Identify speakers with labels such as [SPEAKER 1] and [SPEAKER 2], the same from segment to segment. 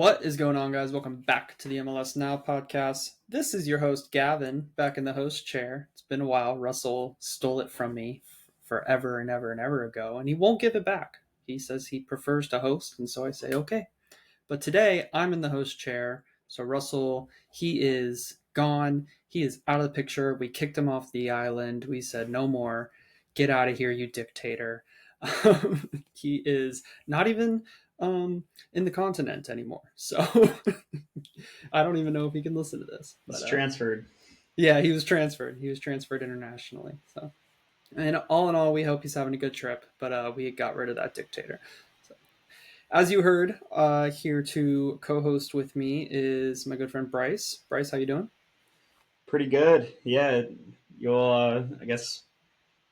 [SPEAKER 1] What is going on, guys? Welcome back to the MLS Now podcast. This is your host, Gavin, back in the host chair. It's been a while. Russell stole it from me forever and ever and ever ago, and he won't give it back. He says he prefers to host, and so I say, okay. But today, I'm in the host chair, so Russell, he is gone. He is out of the picture. We kicked him off the island. We said, no more. Get out of here, you dictator. He is not even in the continent anymore. So I don't even know if he can listen to this.
[SPEAKER 2] But, it's transferred.
[SPEAKER 1] Yeah, he was transferred. He was transferred internationally. So, and all in all, we hope he's having a good trip. But we got rid of that dictator. So, as you heard, here to co-host with me is my good friend Bryce. Bryce, how you doing?
[SPEAKER 2] Pretty good. Yeah, you'll I guess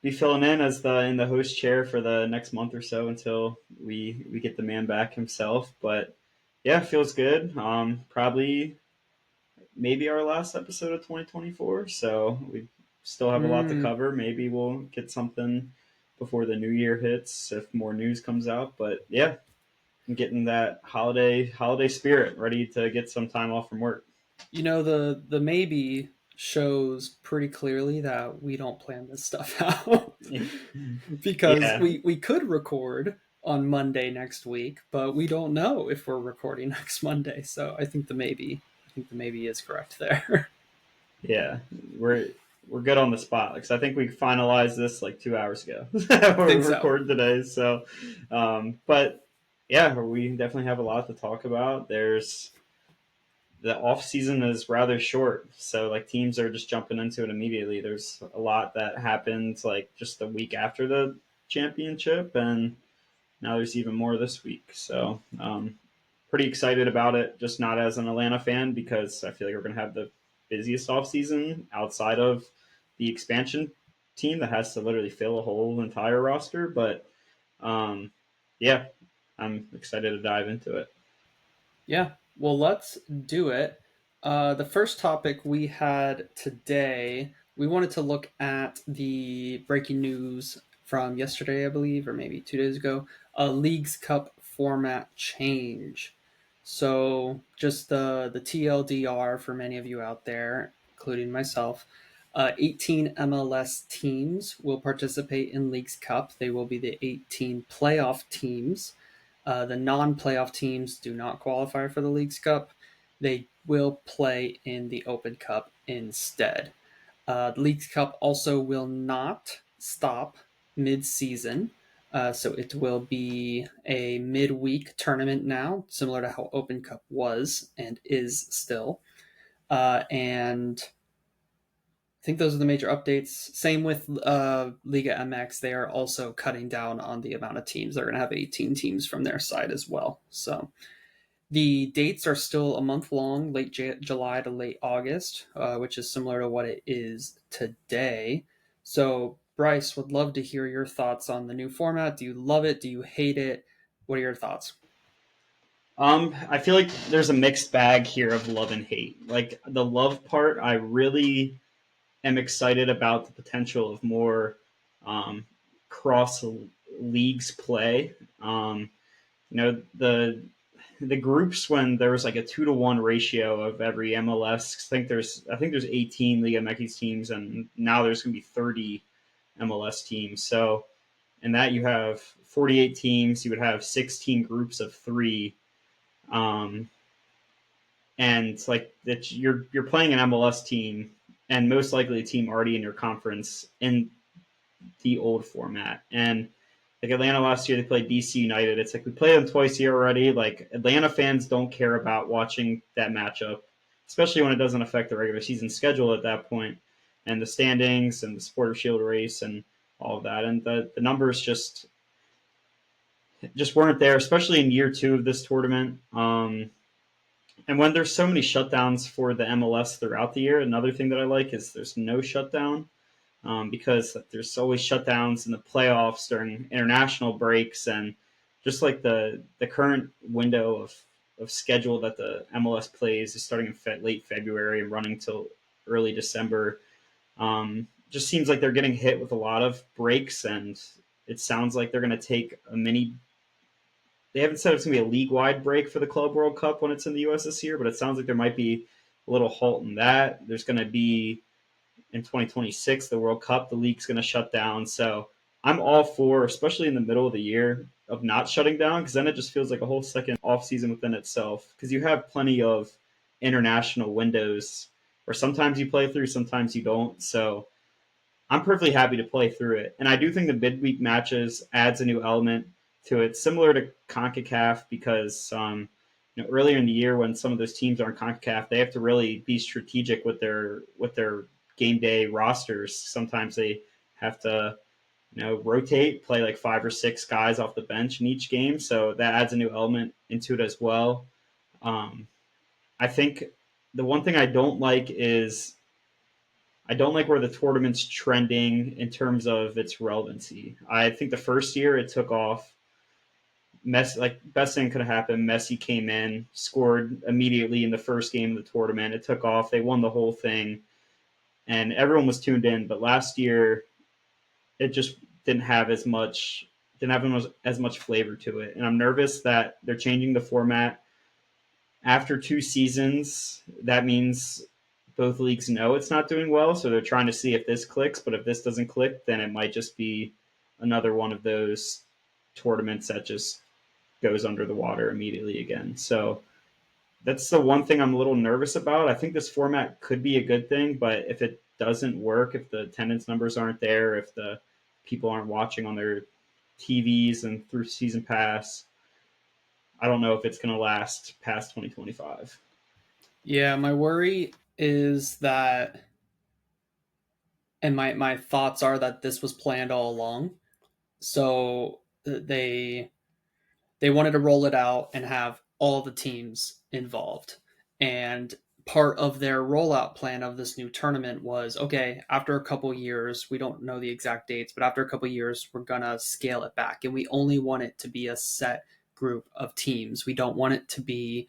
[SPEAKER 2] be filling in in the host chair for the next month or so until we get the man back himself. But yeah, feels good. Probably maybe our last episode of 2024. So we still have a lot to cover. Maybe we'll get something before the new year hits if more news comes out. But yeah, I'm getting that holiday spirit, ready to get some time off from work.
[SPEAKER 1] You know, the maybe shows pretty clearly that we don't plan this stuff out. Because
[SPEAKER 2] Yeah.
[SPEAKER 1] we could record on Monday next week, but we don't know if we're recording next Monday. So I think the maybe is correct there.
[SPEAKER 2] Yeah, we're good on the spot because I think we finalized this like 2 hours ago. We're recording today, so but yeah, we definitely have a lot to talk about. The off season is rather short, so like teams are just jumping into it immediately. There's a lot that happened like just the week after the championship, and now there's even more this week. So pretty excited about it, just not as an Atlanta fan because I feel like we're going to have the busiest offseason outside of the expansion team that has to literally fill a whole entire roster. But yeah, I'm excited to dive into it.
[SPEAKER 1] Yeah, well, let's do it. The first topic we had today, we wanted to look at the breaking news from yesterday, I believe, or maybe 2 days ago, a Leagues Cup format change. So just the TLDR for many of you out there, including myself, 18 MLS teams will participate in Leagues Cup. They will be the 18 playoff teams. The non-playoff teams do not qualify for the Leagues Cup. They will play in the Open Cup instead. The Leagues Cup also will not stop mid-season. So it will be a midweek tournament now, similar to how Open Cup was and is still. And I think those are the major updates. Same with Liga MX. They are also cutting down on the amount of teams. They're going to have 18 teams from their side as well. So the dates are still a month long, late July to late August, which is similar to what it is today. So, Bryce, would love to hear your thoughts on the new format. Do you love it? Do you hate it? What are your thoughts?
[SPEAKER 2] I feel like there's a mixed bag here of love and hate. Like the love part, I really am excited about the potential of more cross leagues play. The groups when there was like a 2-to-1 ratio of every MLS. I think there's 18 Liga MX teams, and now there's going to be 30 MLS teams. So in that you have 48 teams. You would have 16 groups of 3. And like that you're playing an MLS team and most likely a team already in your conference in the old format. And like Atlanta last year, they played DC United. It's like we played them twice here already. Like Atlanta fans don't care about watching that matchup, especially when it doesn't affect the regular season schedule at that point, and the standings and the Supporter Shield race and all of that. And the numbers just weren't there, especially in year 2 of this tournament. And when there's so many shutdowns for the MLS throughout the year, another thing that I like is there's no shutdown. Because there's always shutdowns in the playoffs during international breaks, and just like the current window of schedule that the MLS plays is starting in late February and running till early December. Just seems like they're getting hit with a lot of breaks, and it sounds like they're going to take a mini they haven't said it's going to be a league-wide break for the Club World Cup when it's in the U.S. this year, but it sounds like there might be a little halt in that. There's going to be in 2026 the World Cup. The league's going to shut down. So I'm all for, especially in the middle of the year, of not shutting down, because then it just feels like a whole second off season within itself. Because you have plenty of international windows where sometimes you play through, sometimes you don't. So I'm perfectly happy to play through it. And I do think the midweek matches adds a new element to it, similar to CONCACAF, because earlier in the year when some of those teams are in CONCACAF, they have to really be strategic with their game day rosters. Sometimes they have to rotate, play like 5 or 6 guys off the bench in each game, so that adds a new element into it as well. Um, I think the one thing I don't like where the tournament's trending in terms of its relevancy. I think the first year it took off. Messi, like best thing could have happened. Messi came in, scored immediately in the first game of the tournament. It took off. They won the whole thing, and everyone was tuned in. But last year, it just didn't have as much flavor to it. And I'm nervous that they're changing the format after 2 seasons. That means both leagues know it's not doing well, so they're trying to see if this clicks. But if this doesn't click, then it might just be another one of those tournaments that just goes under the water immediately again. So that's the one thing I'm a little nervous about. I think this format could be a good thing, but if it doesn't work, if the attendance numbers aren't there, if the people aren't watching on their TVs and through season pass, I don't know if it's going to last past 2025.
[SPEAKER 1] Yeah, my worry is that, and my thoughts are that this was planned all along. So they wanted to roll it out and have all the teams involved. And part of their rollout plan of this new tournament was, okay, after a couple years, we don't know the exact dates, but after a couple years, we're going to scale it back. And we only want it to be a set group of teams. We don't want it to be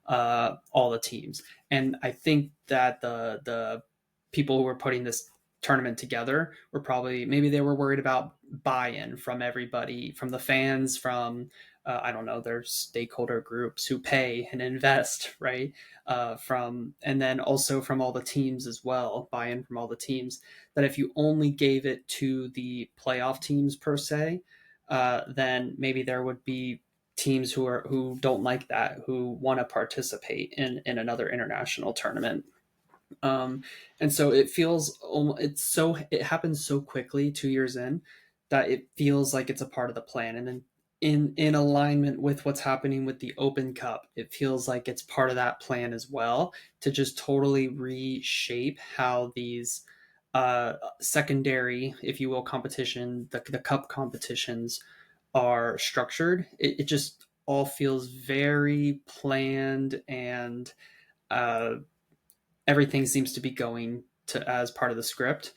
[SPEAKER 1] all the teams. And I think that the people who were putting this tournament together were probably, maybe they were worried about buy-in from everybody, from the fans, from I don't know, their stakeholder groups who pay and invest, right? And then also from all the teams as well, buy-in from all the teams. That if you only gave it to the playoff teams per se, then maybe there would be teams who don't like that, who want to participate in another international tournament. um, and so it feels, it happens so quickly 2 years in, that it feels like it's a part of the plan. And then in alignment with what's happening with the Open Cup, it feels like it's part of that plan as well, to just totally reshape how these secondary, if you will, competition, the cup competitions are structured. It just all feels very planned, and uh, everything seems to be going to as part of the script.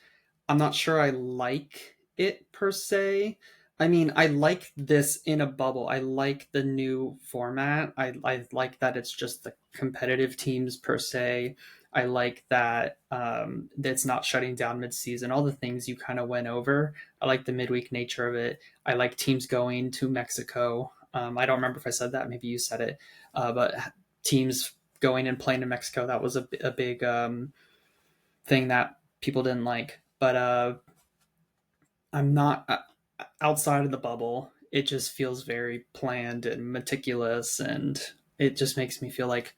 [SPEAKER 1] I'm not sure I like it per se. I mean, I like this in a bubble. I like the new format. I like that it's just the competitive teams per se. I like that it's not shutting down mid-season. All the things you kind of went over. I like the midweek nature of it. I like teams going to Mexico. I don't remember if I said that. Maybe you said it. But teams going and playing in Mexico, that was a big thing that people didn't like. But I'm not outside of the bubble. It just feels very planned and meticulous, and it just makes me feel like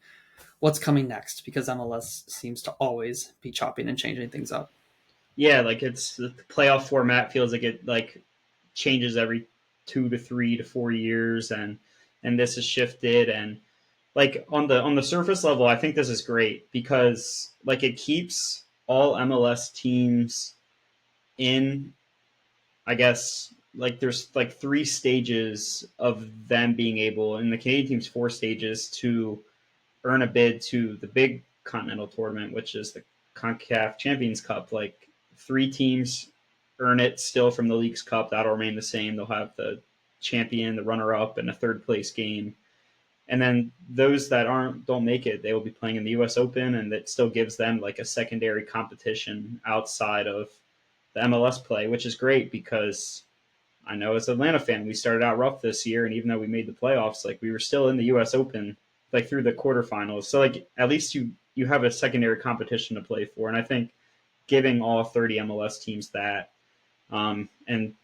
[SPEAKER 1] what's coming next, because MLS seems to always be chopping and changing things up.
[SPEAKER 2] Yeah, like it's the playoff format feels like it like changes every 2 to 3 to 4 years, and this has shifted. And like on the surface level, I think this is great because like it keeps all MLS teams in, I guess, like there's like 3 stages of them being able, and the Canadian team's 4 stages to earn a bid to the big continental tournament, which is the CONCACAF Champions Cup. Like 3 teams earn it still from the League's Cup. That'll remain the same. They'll have the champion, the runner-up, and a third place game. And then those that don't make it, they will be playing in the U.S. Open, and that still gives them like a secondary competition outside of the MLS play, which is great because I know as an Atlanta fan, we started out rough this year, and even though we made the playoffs, like we were still in the U.S. Open, like through the quarterfinals. So like at least you have a secondary competition to play for, and I think giving all 30 MLS teams that, and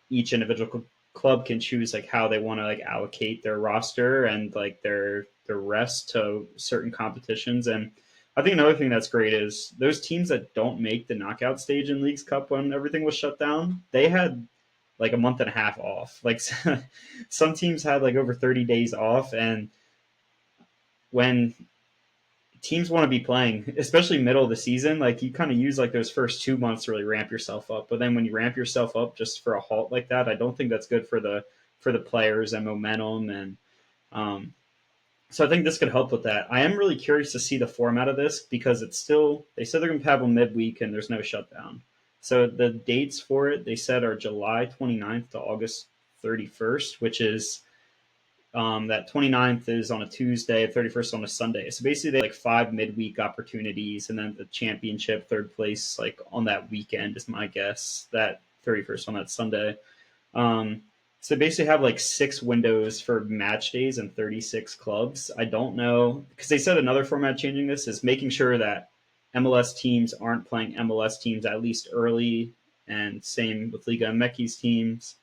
[SPEAKER 2] each individual club can choose like how they want to like allocate their roster and like their rest to certain competitions. And I think another thing that's great is those teams that don't make the knockout stage in Leagues Cup when everything was shut down, they had like a month and a half off. Like some teams had like over 30 days off, and when teams want to be playing, especially middle of the season, like you kind of use like those first 2 months to really ramp yourself up. But then when you ramp yourself up just for a halt like that, I don't think that's good for the players and momentum. And um, so I think this could help with that. I am really curious to see the format of this because it's still, they said they're going to have a midweek and there's no shutdown. So the dates for it, they said, are July 29th to August 31st, which is that 29th is on a Tuesday, 31st on a Sunday. So basically, they have like 5 midweek opportunities, and then the championship, third place, like on that weekend is my guess. That 31st on that Sunday. Um, so basically, have like 6 windows for match days and 36 clubs. I don't know because they said another format changing this is making sure that MLS teams aren't playing MLS teams at least early, and same with Liga MX teams.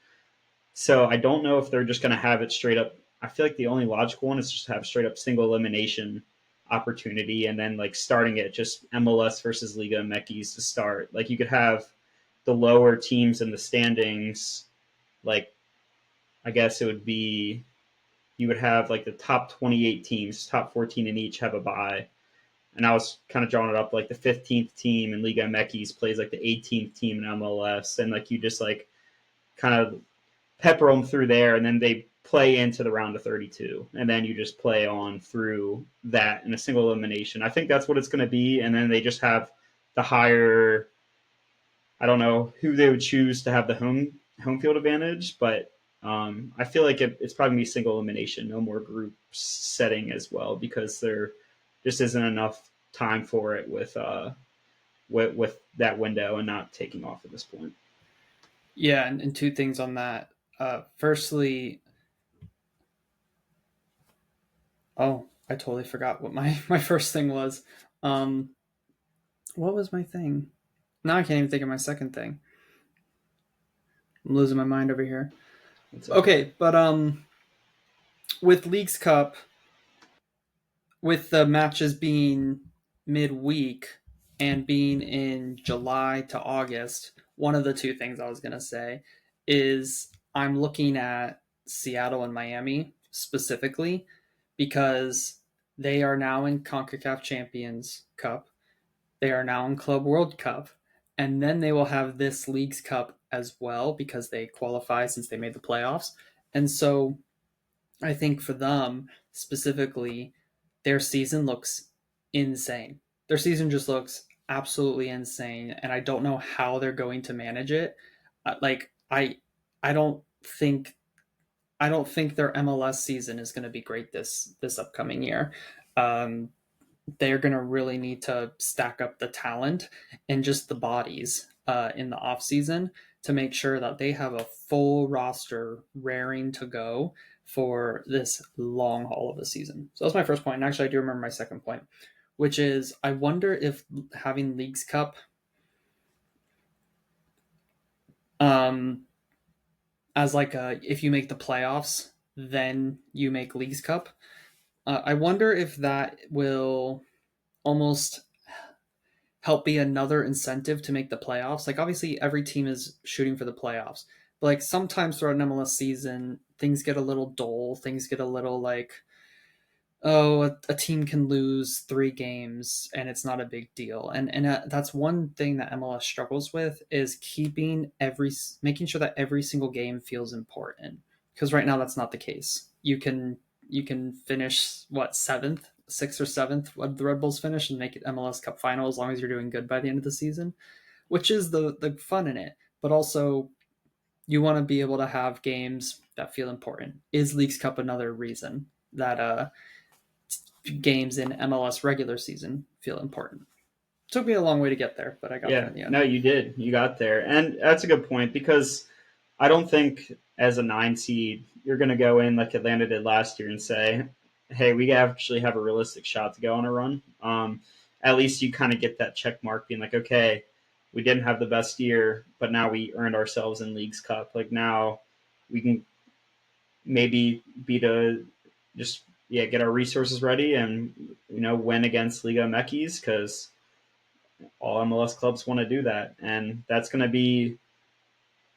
[SPEAKER 2] So I don't know if they're just going to have it straight up. I feel like the only logical one is just to have straight up single elimination opportunity, and then like starting it just MLS versus Liga MX to start. Like you could have the lower teams in the standings. Like I guess it would be, you would have like the top 28 teams, top 14 in each have a bye. And I was kind of drawing it up like the 15th team in Liga MX plays like the 18th team in MLS, and like you just like kind of pepper them through there, and then they play into the round of 32, and then you just play on through that in a single elimination. I think that's what it's going to be, and then they just have the higher. I don't know who they would choose to have the home field advantage, but I feel like it's probably gonna be single elimination, no more group setting as well, because there just isn't enough time for it with that window and not taking off at this point.
[SPEAKER 1] Yeah, and two things on that. Firstly, oh, I totally forgot what my first thing was. Um, what was my thing? Now I can't even think of my second thing. I'm losing my mind over here. Okay, but with Leagues Cup, with the matches being midweek and being in July to August, one of the two things I was going to say is I'm looking at Seattle and Miami specifically because they are now in CONCACAF Champions Cup. They are now in Club World Cup. And then they will have this Leagues Cup as well because they qualify since they made the playoffs. And so I think for them specifically, their season looks insane. Their season just looks absolutely insane, and I don't know how they're going to manage it. Like I don't think I don't think their MLS season is going to be great this upcoming year. Um, they're going to really need to stack up the talent and just the bodies in the offseason to make sure that they have a full roster raring to go for this long haul of a season. So that's my first point. And actually, I do remember my second point, which is I wonder if having Leagues Cup um, as like if you make the playoffs, then you make Leagues Cup. I wonder if that will almost help be another incentive to make the playoffs. Like obviously every team is shooting for the playoffs, but like sometimes throughout an MLS season, things get a little dull. Things get a little like, oh, a team can lose 3 games and it's not a big deal. And that's one thing that MLS struggles with is making sure that every single game feels important. Because right now that's not the case. You can finish what seventh, sixth or seventh, what the Red Bulls finish and make it MLS Cup final as long as you're doing good by the end of the season, which is the fun in it. But also, you want to be able to have games that feel important. Is Leagues Cup another reason that games in MLS regular season feel important? Took me a long way to get there, but I got there
[SPEAKER 2] Yeah,
[SPEAKER 1] in the end.
[SPEAKER 2] no, you did. You got there. And that's a good point because I don't think as a 9 seed you're going to go in like Atlanta did last year and say, "Hey, we actually have a realistic shot to go on a run." At least you kind of get that check mark, being like, "Okay, we didn't have the best year, but now we earned ourselves in League's Cup. Like now we can maybe be to just get our resources ready and win against Liga Mekis because all MLS clubs want to do that, and that's going to be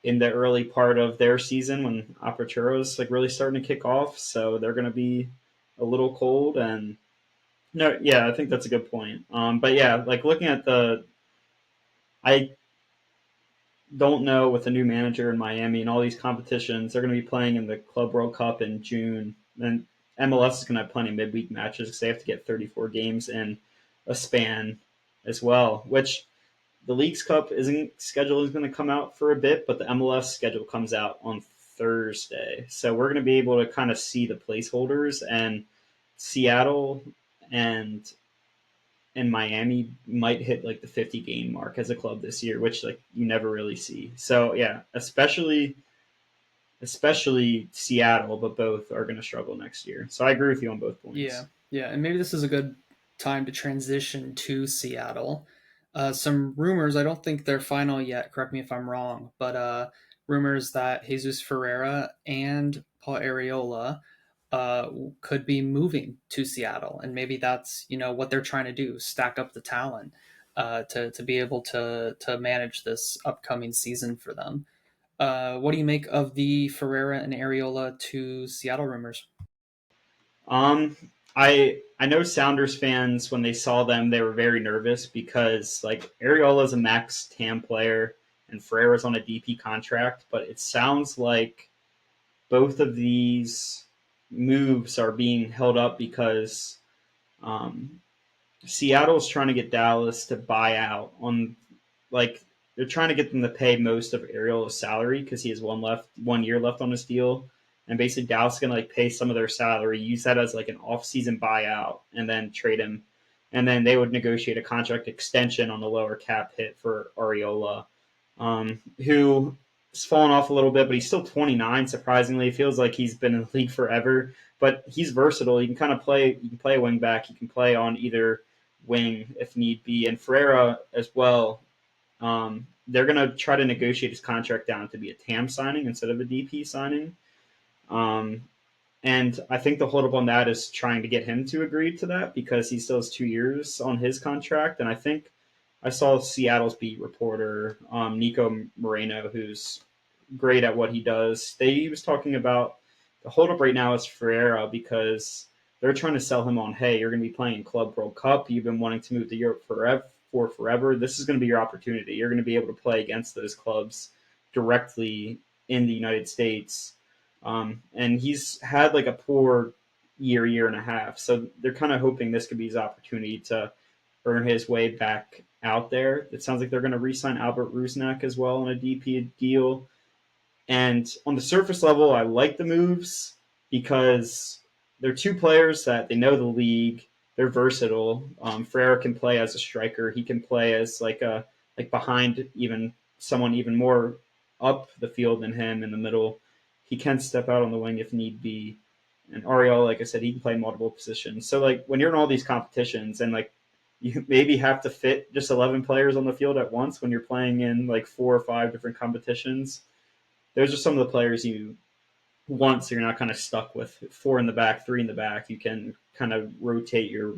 [SPEAKER 2] in the early part of their season when Apertura is like really starting to kick off. So they're going to be a little cold. And no, yeah, I think that's a good point. But yeah, like looking at I don't know with the new manager in Miami and all these competitions, they're going to be playing in the Club World Cup in June. And MLS is going to have plenty of midweek matches because they have to get 34 games in a span as well, which the League's Cup isn't schedule is going to come out for a bit, but the MLS schedule comes out on Thursday. So we're going to be able to kind of see the placeholders, and Seattle and Miami might hit like the 50 game mark as a club this year, which like you never really see. So yeah, especially Seattle, but both are going to struggle next year. So I agree with you on both
[SPEAKER 1] Yeah,
[SPEAKER 2] points.
[SPEAKER 1] yeah, and maybe this is a good time to transition to Seattle. Some rumors, I don't think they're final yet, correct me if I'm wrong, but rumors that Jesus Ferreira and Paul Areola uh, could be moving to Seattle, and maybe that's what they're trying to do, stack up the talent to be able to manage this upcoming season for them. What do you make of the Ferreira and Areola to Seattle rumors?
[SPEAKER 2] Um, I know Sounders fans when they saw them, they were very nervous because like Areola is a max TAM player and Ferreira's on a DP contract, but it sounds like both of these moves are being held up because um, Seattle's trying to get Dallas to buy out on like they're trying to get them to pay most of Ariel's salary because he has 1 year left on his deal, and basically Dallas is gonna like pay some of their salary, use that as like an off-season buyout, and then trade him, and then they would negotiate a contract extension on the lower cap hit for Ariola, who has fallen off a little bit, but he's still 29. Surprisingly, it feels like he's been in the league forever. But he's versatile. He can kind of play. You can play a wing back. You can play on either wing if need be. And Ferreira as well. They're going to try to negotiate his contract down to be a TAM signing instead of a DP signing. Um, and I think the holdup on that is trying to get him to agree to that because he still has 2 years on his contract. And I think I saw Seattle's beat reporter, Nico Moreno, who's great at what he does. He was talking about the holdup right now is Ferreira because they're trying to sell him on, hey, you're going to be playing in Club World Cup. You've been wanting to move to Europe forever. This is going to be your opportunity. You're going to be able to play against those clubs directly in the United States. And he's had like a poor year and a half. So they're kind of hoping this could be his opportunity to earn his way back out there. It sounds like they're going to re-sign Albert Rusnak as well on a DP deal. And on the surface level, I like the moves because they're two players that they know the league. They're versatile. Ferreira can play as a striker. He can play as like behind even someone even more up the field than him in the middle. He can step out on the wing if need be. And Ariel, like I said, he can play multiple positions. So like when you're in all these competitions and like you maybe have to fit just 11 players on the field at once when you're playing in like 4 or 5 different competitions, those are some of the players you want, so you're not kind of stuck with four in the back, three in the back. You can kind of rotate your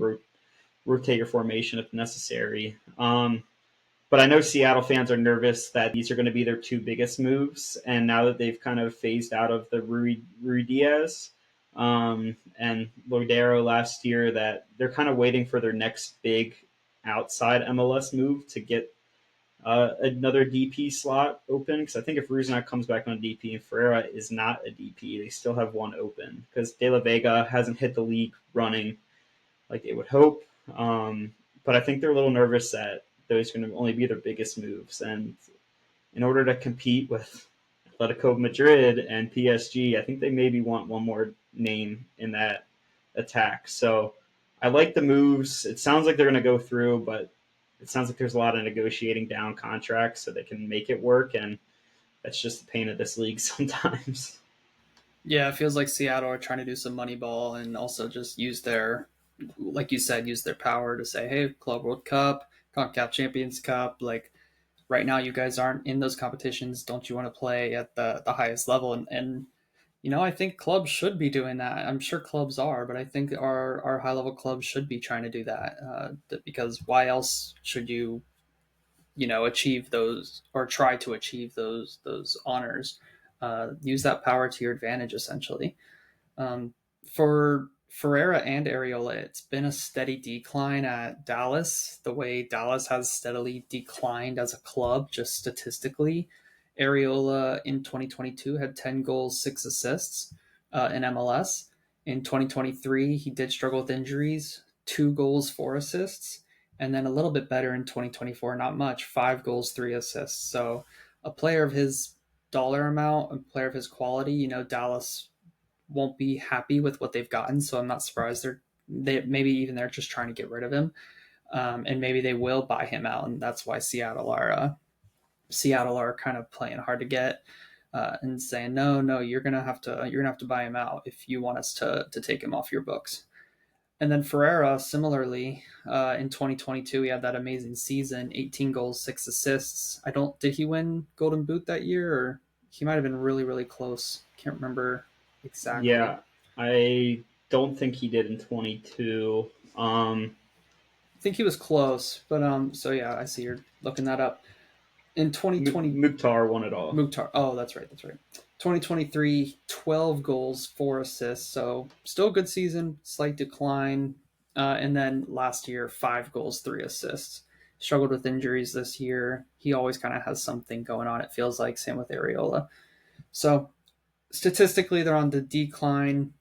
[SPEAKER 2] formation if necessary. But I know Seattle fans are nervous that these are going to be their two biggest moves, and now that they've kind of phased out of the Rui Diaz and Loidero last year, that they're kind of waiting for their next big outside MLS move to get another DP slot open because I think if Rusnak comes back on DP and Ferreira is not a DP, they still have one open because De La Vega hasn't hit the league running like they would hope. But I think they're a little nervous that those are going to only be their biggest moves. And in order to compete with Atletico Madrid and PSG, I think they maybe want one more name in that attack. So I like the moves. It sounds like they're going to go through, but it sounds like there's a lot of negotiating down contracts so they can make it work. And that's just the pain of this league sometimes.
[SPEAKER 1] Yeah, it feels like Seattle are trying to do some money ball and also just use their, like you said, use their power to say, hey, Club World Cup, CONCACAF Champions Cup, like right now you guys aren't in those competitions. Don't you want to play at the highest level? And I think clubs should be doing that. I'm sure clubs are, but I think our high level clubs should be trying to do that because why else should you achieve those or try to achieve those honors? Use that power to your advantage, essentially. For Ferreira and Areola, it's been a steady decline at Dallas, the way Dallas has steadily declined as a club, just statistically. Areola in 2022 had 10 goals, 6 assists in MLS. In 2023, he did struggle with injuries, 2 goals, 4 assists. And then a little bit better in 2024, not much, 5 goals, 3 assists. So a player of his dollar amount, a player of his quality, Dallas won't be happy with what they've gotten. So I'm not surprised they maybe even they're just trying to get rid of him, and maybe they will buy him out, and that's why Seattle are kind of playing hard to get. And saying no, you're gonna have to buy him out if you want us to take him off your books. And then Ferreira, similarly, in 2022, he had that amazing season, 18 goals, 6 assists. Did he win Golden Boot that year, or he might have been really, really close. Can't remember exactly.
[SPEAKER 2] Yeah, I don't think he did in 22.
[SPEAKER 1] I think he was close, but so yeah, I see you're looking that up. In 2020,
[SPEAKER 2] Mukhtar won it all.
[SPEAKER 1] Mukhtar. Oh, that's right. That's right. 2023, 12 goals, 4 assists. So still a good season, slight decline. And then last year, 5 goals, 3 assists. Struggled with injuries this year. He always kind of has something going on, it feels like. Same with Areola. So statistically, they're on the decline.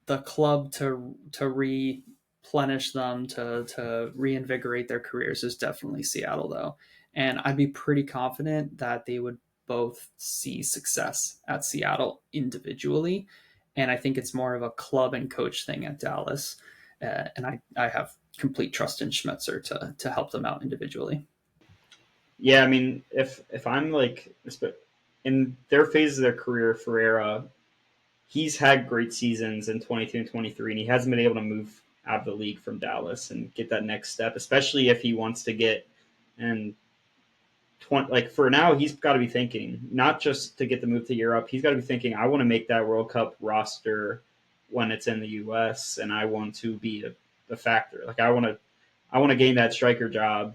[SPEAKER 1] The club to replenish them, to reinvigorate their careers is definitely Seattle, though. And I'd be pretty confident that they would both see success at Seattle individually. And I think it's more of a club and coach thing at Dallas. And I have complete trust in Schmetzer to help them out individually.
[SPEAKER 2] Yeah, I mean, if I'm like in their phase of their career, Ferreira, he's had great seasons in 22 and 23, and he hasn't been able to move out of the league from Dallas and get that next step, especially if he wants to get and 20, like for now, he's got to be thinking not just to get the move to Europe. He's got to be thinking, I want to make that World Cup roster when it's in the U.S. and I want to be a factor. Like I want to gain that striker job.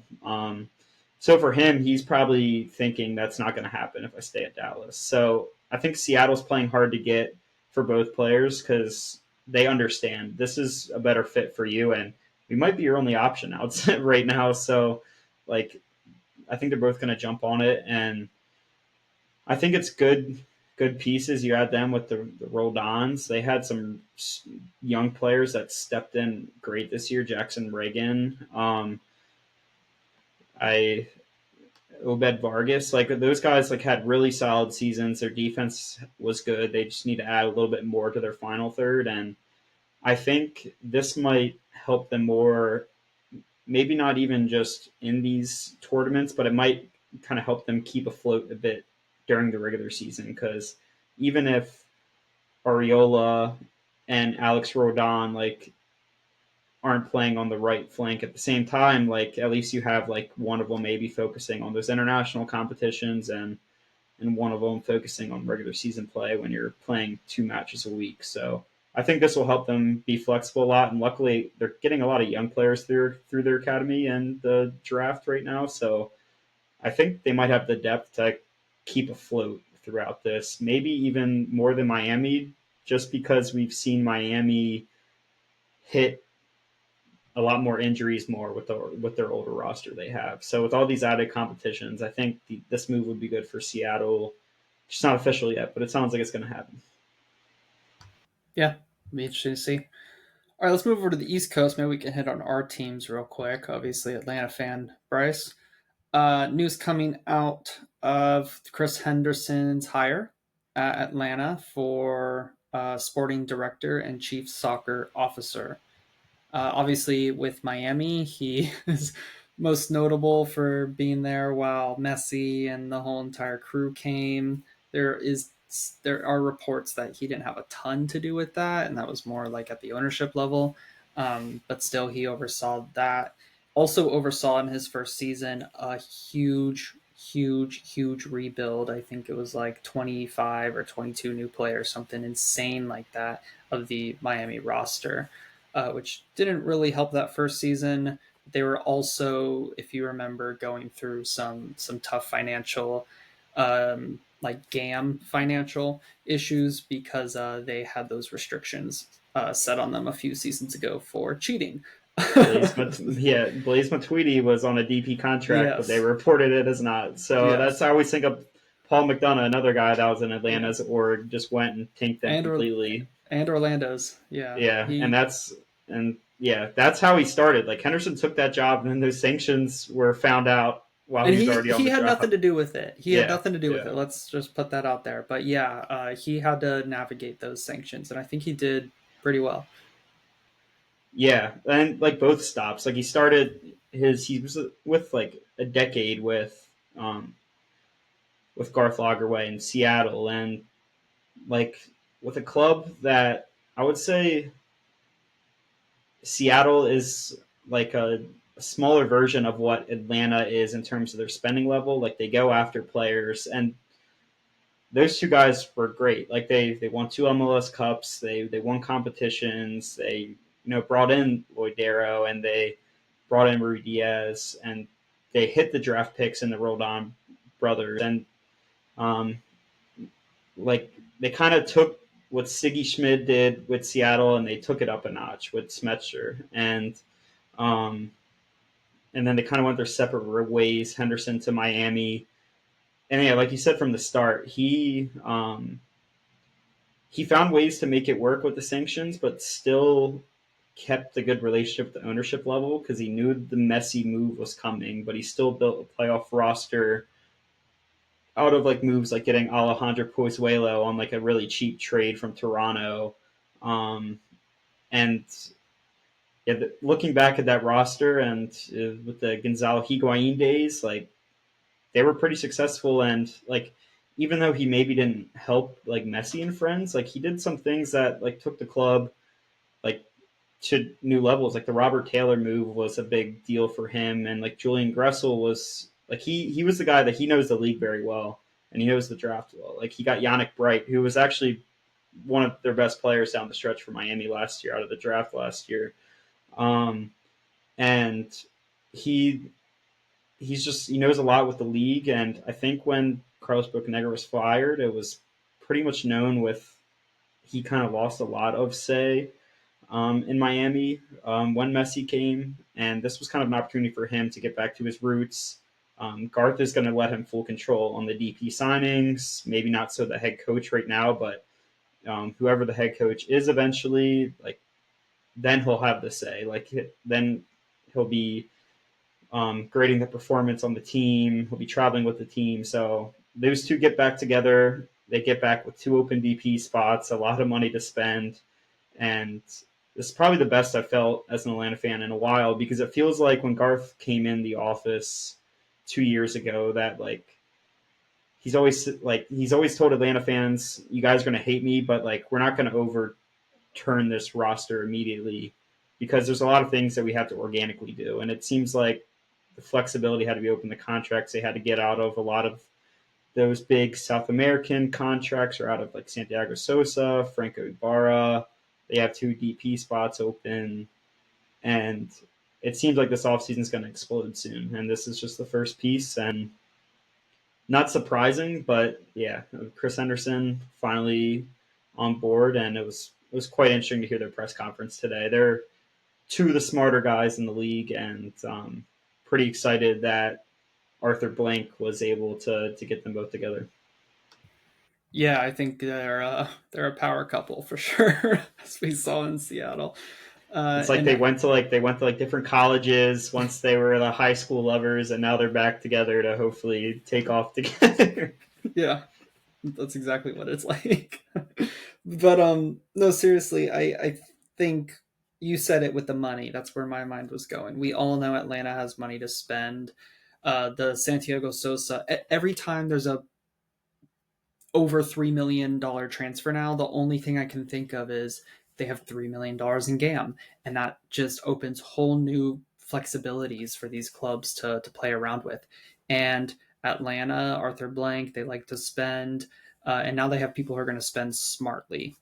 [SPEAKER 2] So for him, he's probably thinking that's not going to happen if I stay at Dallas. So I think Seattle's playing hard to get for both players because they understand this is a better fit for you, and we might be your only option outside right now. So like I think they're both going to jump on it, and I think it's good pieces. You add them with the Roldans. They had some young players that stepped in great this year. Jackson Reagan, I Obed Vargas, like those guys, like had really solid seasons. Their defense was good. They just need to add a little bit more to their final third, and I think this might help them more. Maybe not even just in these tournaments, but it might kind of help them keep afloat a bit during the regular season. Because even if Ariola and Alex Rodon like aren't playing on the right flank at the same time, like at least you have like one of them maybe focusing on those international competitions and one of them focusing on regular season play when you're playing 2 matches a week. So I think this will help them be flexible a lot. And luckily, they're getting a lot of young players through their academy and the draft right now. So I think they might have the depth to keep afloat throughout this, maybe even more than Miami, just because we've seen Miami hit a lot more injuries more with their older roster they have. So with all these added competitions, I think this move would be good for Seattle. It's not official yet, but it sounds like it's going to happen.
[SPEAKER 1] Yeah, be interesting to see. All right, let's move over to the East Coast. Maybe we can hit on our teams real quick. Obviously, Atlanta fan Bryce. News coming out of Chris Henderson's hire at Atlanta for sporting director and chief soccer officer. Obviously, with Miami, he is most notable for being there while Messi and the whole entire crew came. There are reports that he didn't have a ton to do with that, and that was more like at the ownership level. But still, he oversaw that. Also oversaw in his first season a huge rebuild. I think it was like 25 or 22 new players, something insane like that, of the Miami roster, which didn't really help that first season. They were also, if you remember, going through some tough financial, like GAM financial issues, because they had those restrictions set on them a few seasons ago for cheating.
[SPEAKER 2] Blaise Matuidi was on a DP contract, but they
[SPEAKER 1] Yes.
[SPEAKER 2] reported it as not. So that's
[SPEAKER 1] Yes.
[SPEAKER 2] I always think of Paul McDonough, another guy that was in
[SPEAKER 1] Yeah.
[SPEAKER 2] Atlanta's org, just went and tanked them
[SPEAKER 1] And or
[SPEAKER 2] completely.
[SPEAKER 1] and Orlando's. Yeah.
[SPEAKER 2] Yeah,
[SPEAKER 1] He
[SPEAKER 2] that's how he started. Like Henderson took that job, and then those sanctions were found out while
[SPEAKER 1] and
[SPEAKER 2] he was
[SPEAKER 1] he
[SPEAKER 2] already on
[SPEAKER 1] he
[SPEAKER 2] the
[SPEAKER 1] had nothing
[SPEAKER 2] job.
[SPEAKER 1] to do with it. He had
[SPEAKER 2] Yeah,
[SPEAKER 1] nothing to do with
[SPEAKER 2] yeah,
[SPEAKER 1] it. Let's just put that out there. But yeah, he had to navigate those sanctions, and I think he did pretty well.
[SPEAKER 2] yeah. And like both stops, like he was with like a decade um with Garth Lagerwey in Seattle, and like with a club that I would say Seattle is like a smaller version of what Atlanta is in terms of their spending level. Like they go after players, and those two guys were great. Like they won two MLS Cups. They won competitions. They brought in Lloyd Darrow, and they brought in Rui Diaz, and they hit the draft picks in the Roldan brothers, and um, like they kind of took what Siggy Schmid did with Seattle, and they took it up a notch with Smetzer, um, and then they kind of went their separate ways. Henderson to Miami, and yeah, like you said from the start, he found ways to make it work with the sanctions, but still kept a good relationship with the ownership level because he knew the Messi move was coming, but he still built a playoff roster out of like moves like getting Alejandro Pozuelo on like a really cheap trade from Toronto. Um, and yeah, looking back at that roster and with the Gonzalo Higuain days, like they were pretty successful. And like even though he maybe didn't help like Messi and friends, like he did some things that like took the club like to new levels. Like the Robert Taylor move was a big deal for him, and like Julian Gressel was like he was the guy that he knows the league very well and he knows the draft well. Like he got Yannick Bright, who was actually one of their best players down the stretch for Miami last year out of the draft last year. Um, and he he knows a lot with the league, and I think when Carlos Bocanegra was fired, it was pretty much known with he kind of lost a lot of say in Miami when Messi came, and this was kind of an opportunity for him to get back to his roots. Garth is going to let him full control on the DP signings. Maybe not so the head coach right now, but whoever the head coach is eventually, like then he'll have the say. Like then he'll be grading the performance on the team. He'll be traveling with the team. So those two get back together. They get back with two open DP spots, a lot of money to spend, and this is probably the best I've felt as an Atlanta fan in a while because it feels like when Garth came in the office 2 years ago that like he's always told Atlanta fans, you guys are going to hate me, but like we're not going to overturn this roster immediately because there's a lot of things that we have to organically do, and it seems like the flexibility had to be open. The contracts they had to get out of a lot of those big South American contracts are out of like Santiago Sosa, Franco Ibarra. They have two DP spots open, and it seems like this offseason is going to explode soon. And this is just the first piece, and not surprising, but yeah, Chris Henderson finally on board, and it was quite interesting to hear their press conference today. They're two of the smarter guys in the league, and pretty excited that Arthur Blank was able to get them both together.
[SPEAKER 1] Yeah, I think they're a power couple for sure, as we saw in Seattle.
[SPEAKER 2] It's like
[SPEAKER 1] And
[SPEAKER 2] they went to like different colleges once they were the high school lovers, and now they're back together to hopefully take off together.
[SPEAKER 1] yeah, that's exactly what it's like. But no, seriously, I think You said it with the money. That's where my mind was going. We all know Atlanta has money to spend. The Santiago Sosa. Every time there's a over $3 million transfer now, the only thing I can think of is they have $3 million in GAM, and that just opens whole new flexibilities for these clubs to play around with. And Atlanta, Arthur Blank, they like to spend, and now they have people who are going to spend smartly,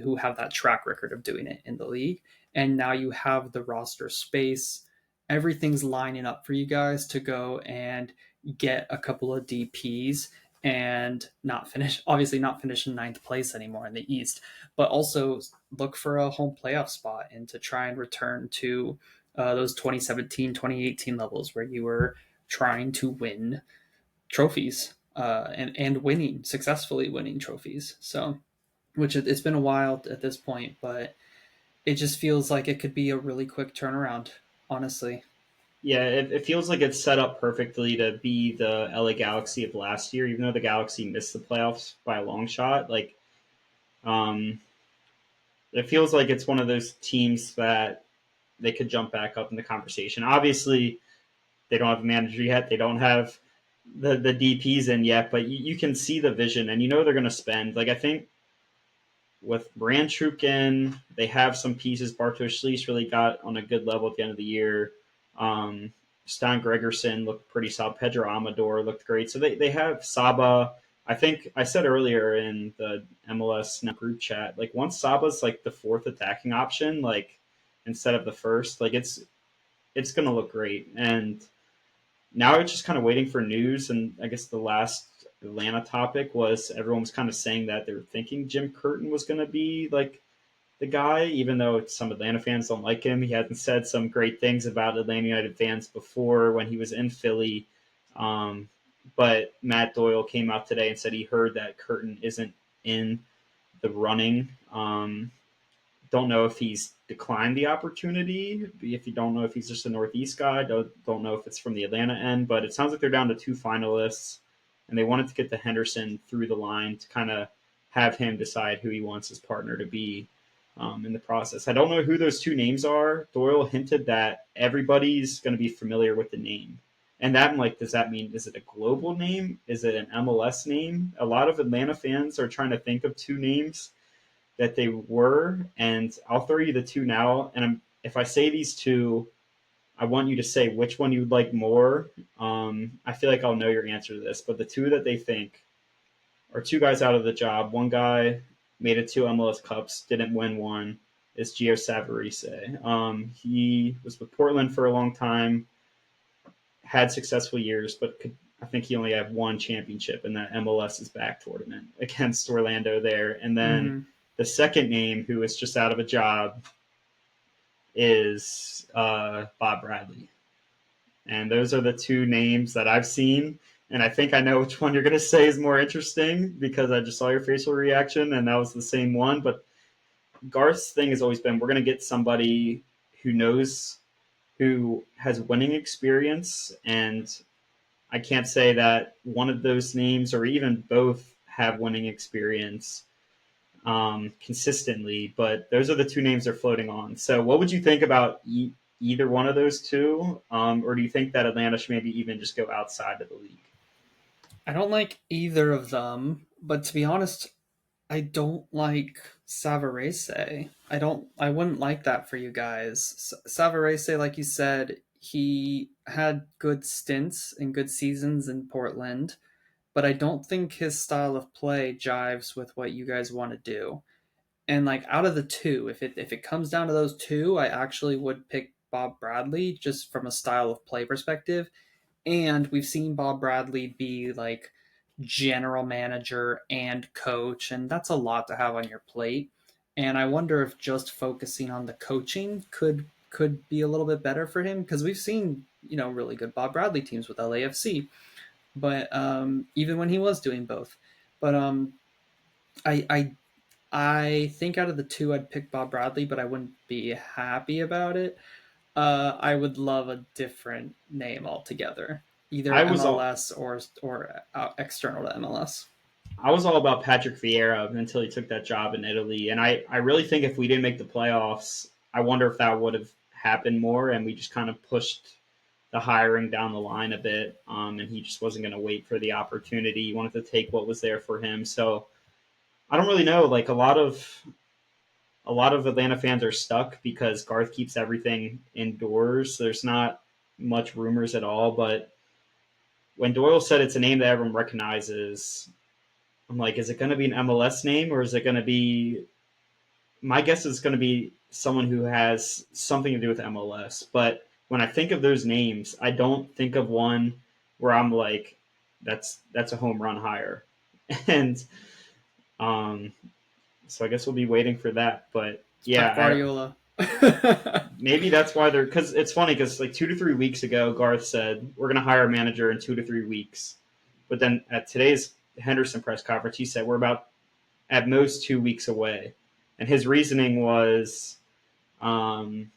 [SPEAKER 1] who have that track record of doing it in the league. And now you have the roster space. Everything's lining up for you guys to go and get a couple of DPs and not finish, obviously not finish in ninth place anymore in the East, but also look for a home playoff spot and to try and return to those 2017, 2018 levels where you were trying to win trophies, and winning, successfully winning trophies. So, which it's been a while at this point, but it just feels like it could be a really quick turnaround, honestly.
[SPEAKER 2] Yeah, it feels like it's set up perfectly to be the LA Galaxy of last year, even though the Galaxy missed the playoffs by a long shot. Um, it feels like it's one of those teams that they could jump back up in the conversation. Obviously, they don't have a manager yet. They don't have the DPs in yet, but you can see the vision, and you know they're going to spend. Like I think with Brandtruk in, they have some pieces. Bartosz Schliess really got on a good level at the end of the year. Um, Stein Gregerson looked pretty solid. Pedro Amador looked great. So they have Saba. I think I said earlier in the MLS group chat, like once Saba's like the fourth attacking option, like instead of the first, like it's gonna look great. And now it's just kind of waiting for news. And I guess the last Atlanta topic was everyone was kind of saying that they were thinking Jim Curtin was going to be like the guy, even though some Atlanta fans don't like him. He hadn't said some great things about Atlanta United fans before when he was in Philly. Um, but Matt Doyle came out today and said he heard that Curtin isn't in the running. Don't know if he's declined the opportunity. If you don't know if he's just a Northeast guy, don't know if it's from the Atlanta end. But it sounds like they're down to two finalists, and they wanted to get the Henderson through the line to kind of have him decide who he wants his partner to be in the process. I don't know who those two names are. Doyle hinted that everybody's going to be familiar with the name. And that, like, does that mean, is it a global name? Is it an MLS name? A lot of Atlanta fans are trying to think of two names that they were, and I'll throw you the two now. And if I say these two, I want you to say which one you'd like more. I feel like I'll know your answer to this, but the two that they think are two guys out of the job. One guy made it two MLS Cups, didn't win one. Is Gio Savarese. He was with Portland for a long time, had successful years, but I think he only had one championship in that MLS's back tournament against Orlando there. And then
[SPEAKER 1] Mm-hmm.
[SPEAKER 2] the second name, who is just out of a job, is Bob Bradley. And those are the two names that I've seen. And I think I know which one you're going to say is more interesting because I just saw your facial reaction and that was the same one. But Garth's thing has always been we're going to get somebody who knows, who has winning experience. And I can't say that one of those names or even both have winning experience consistently, but those are the two names they're floating on. So, what would you think about either one of those two, or do you think that Atlanta should maybe even just go outside of the league?
[SPEAKER 1] I don't like either of them, but to be honest, I don't like Savarese. I wouldn't like that for you guys. Savarese, like you said, he had good stints and good seasons in Portland, but I don't think his style of play jives with what you guys want to do. And like out of the two, if it comes down to those two, I actually would pick Bob Bradley just from a style of play perspective. And we've seen Bob Bradley be like general manager and coach, and that's a lot to have on your plate. And I wonder if just focusing on the coaching could be a little bit better for him because we've seen really good Bob Bradley teams with LAFC, but even when he was doing both. But I I I think out of the two, I'd pick Bob Bradley, but I wouldn't be happy about it. I would love a different name altogether, either
[SPEAKER 2] I was all
[SPEAKER 1] MLS or external to MLS.
[SPEAKER 2] I was all about Patrick Vieira until he took that job in Italy, and I really think if we didn't make the playoffs, I wonder if that would have happened more, and we just kind of pushed the hiring down the line a bit, and he just wasn't going to wait for the opportunity. He wanted to take what was there for him. So I don't really know. Like a lot of Atlanta fans are stuck because Garth keeps everything indoors. There's not much rumors at all. But when Doyle said it's a name that everyone recognizes, I'm like, is it going to be an MLS name, or is it going to be? My guess is going to be someone who has something to do with MLS. But when I think of those names, I don't think of one where I'm like, that's a home run hire, and um, so I guess we'll be waiting for that. But
[SPEAKER 1] It's
[SPEAKER 2] yeah,
[SPEAKER 1] Pep Guardiola.
[SPEAKER 2] maybe that's why they're because it's funny because like 2 to 3 weeks ago, Garth said we're going to hire a manager in 2 to 3 weeks, but then at today's Henderson press conference, he said we're about at most 2 weeks away, and his reasoning was um,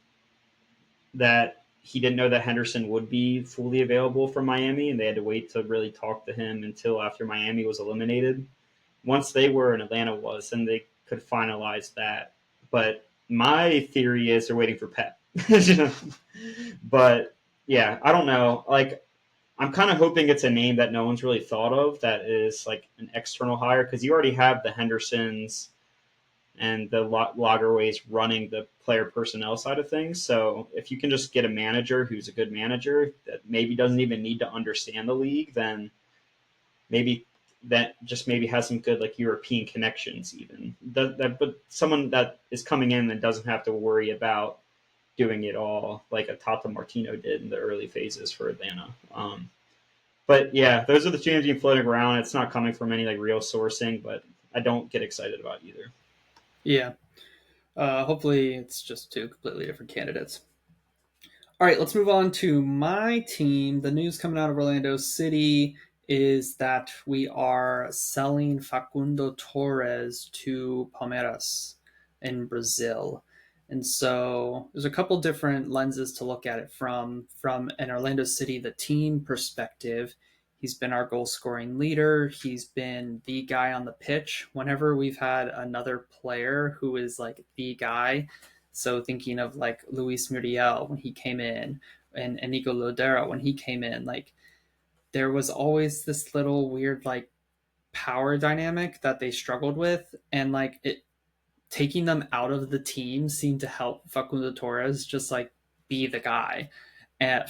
[SPEAKER 2] that he didn't know that Henderson would be fully available from Miami, and they had to wait to really talk to him until after Miami was eliminated. Once they were and Atlanta was, then they could finalize that. But my theory is they're waiting for Pep. You know? But yeah, I don't know. Like I'm kind of hoping it's a name that no one's really thought of that is like an external hire because you already have the Hendersons and the Lagerways running the player personnel side of things. So if you can just get a manager who's a good manager that maybe doesn't even need to understand the league, then maybe that just maybe has some good like European connections even but someone that is coming in and doesn't have to worry about doing it all like a Tata Martino did in the early phases for Atlanta. But yeah, those are the teams being floating around. It's not coming from any like real sourcing, but I don't get excited about either.
[SPEAKER 1] Yeah. Hopefully, it's just two completely different candidates. All right, let's move on to my team. The news coming out of Orlando City is that we are selling Facundo Torres to Palmeiras in Brazil. And so there's a couple different lenses to look at it from an Orlando City, the team perspective. He's been our goal scoring leader. He's been the guy on the pitch. Whenever we've had another player who is like the guy, so thinking of like Luis Muriel when he came in and Nico Lodera when he came in, like there was always this little weird like power dynamic that they struggled with. And like it taking them out of the team seemed to help Facundo Torres just like be the guy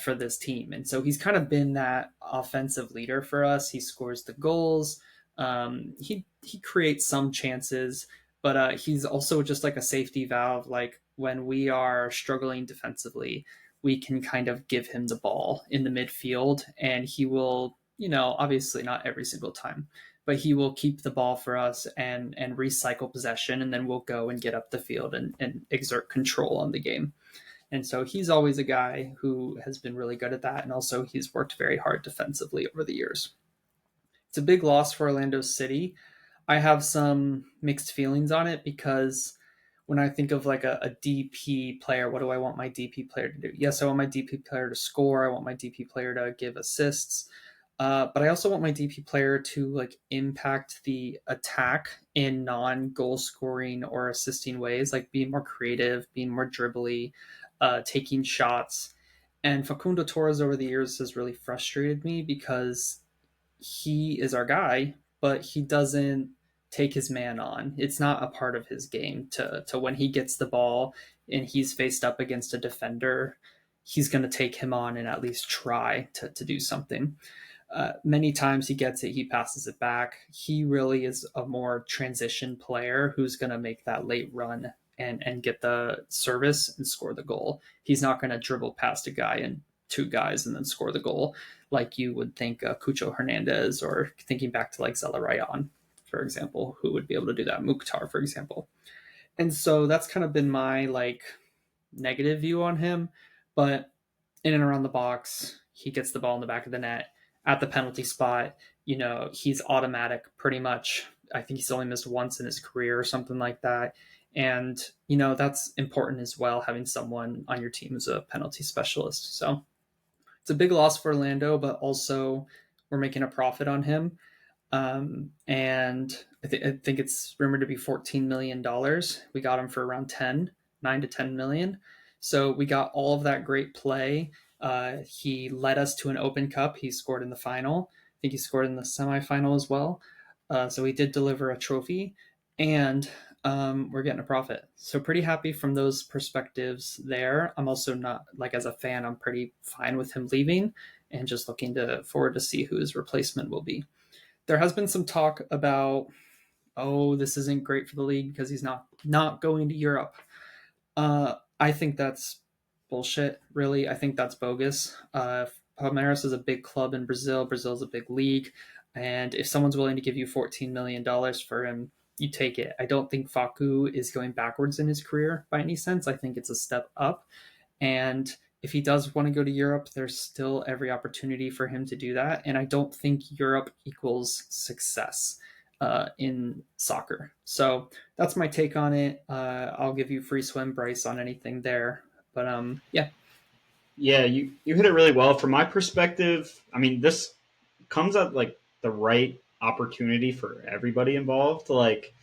[SPEAKER 1] for this team. And so he's kind of been that offensive leader for us. He scores the goals. He creates some chances, but he's also just like a safety valve. Like when we are struggling defensively, we can kind of give him the ball in the midfield, and he will, obviously not every single time, but he will keep the ball for us and recycle possession, and then we'll go and get up the field and exert control on the game. And so he's always a guy who has been really good at that. And also he's worked very hard defensively over the years. It's a big loss for Orlando City. I have some mixed feelings on it because when I think of like a DP player, what do I want my DP player to do? Yes, I want my DP player to score. I want my DP player to give assists. But I also want my DP player to like impact the attack in non-goal scoring or assisting ways, like being more creative, being more dribbly, taking shots. And Facundo Torres over the years has really frustrated me because he is our guy, but he doesn't take his man on. It's not a part of his game to when he gets the ball and he's faced up against a defender, he's going to take him on and at least try to do something. Many times he gets it, he passes it back. He really is a more transition player who's going to make that late run and get the service and score the goal. He's not going to dribble past a guy and two guys and then score the goal like you would think Cucho Hernandez, or thinking back to like Zella Rayan, for example, who would be able to do that. Mukhtar, for example. And so that's kind of been my like negative view on him. But in and around the box, he gets the ball in the back of the net at the penalty spot. He's automatic pretty much. I think he's only missed once in his career or something like that. And, that's important as well, having someone on your team who's a penalty specialist. So it's a big loss for Orlando, but also we're making a profit on him. And I think it's rumored to be $14 million. We got him for around 10. 9 to 10 million. So we got all of that great play. He led us to an Open Cup. He scored in the final. I think he scored in the semifinal as well. So he did deliver a trophy, and we're getting a profit. So pretty happy from those perspectives there. I'm also not like as a fan, I'm pretty fine with him leaving, and just looking to forward to see who his replacement will be. There has been some talk about, oh, this isn't great for the league because he's not going to Europe. I think that's bullshit. Really, I think that's bogus. Palmeiras is a big club in Brazil. Brazil's a big league, and if someone's willing to give you $14 million for him, you take it. I don't think Facu is going backwards in his career by any sense. I think it's a step up, and if he does want to go to Europe, there's still every opportunity for him to do that. And I don't think Europe equals success in soccer. So that's my take on it. I'll give you free swim, Bryce, on anything there. But yeah.
[SPEAKER 2] Yeah, you hit it really well. From my perspective, I mean, this comes at like the right opportunity for everybody involved. Like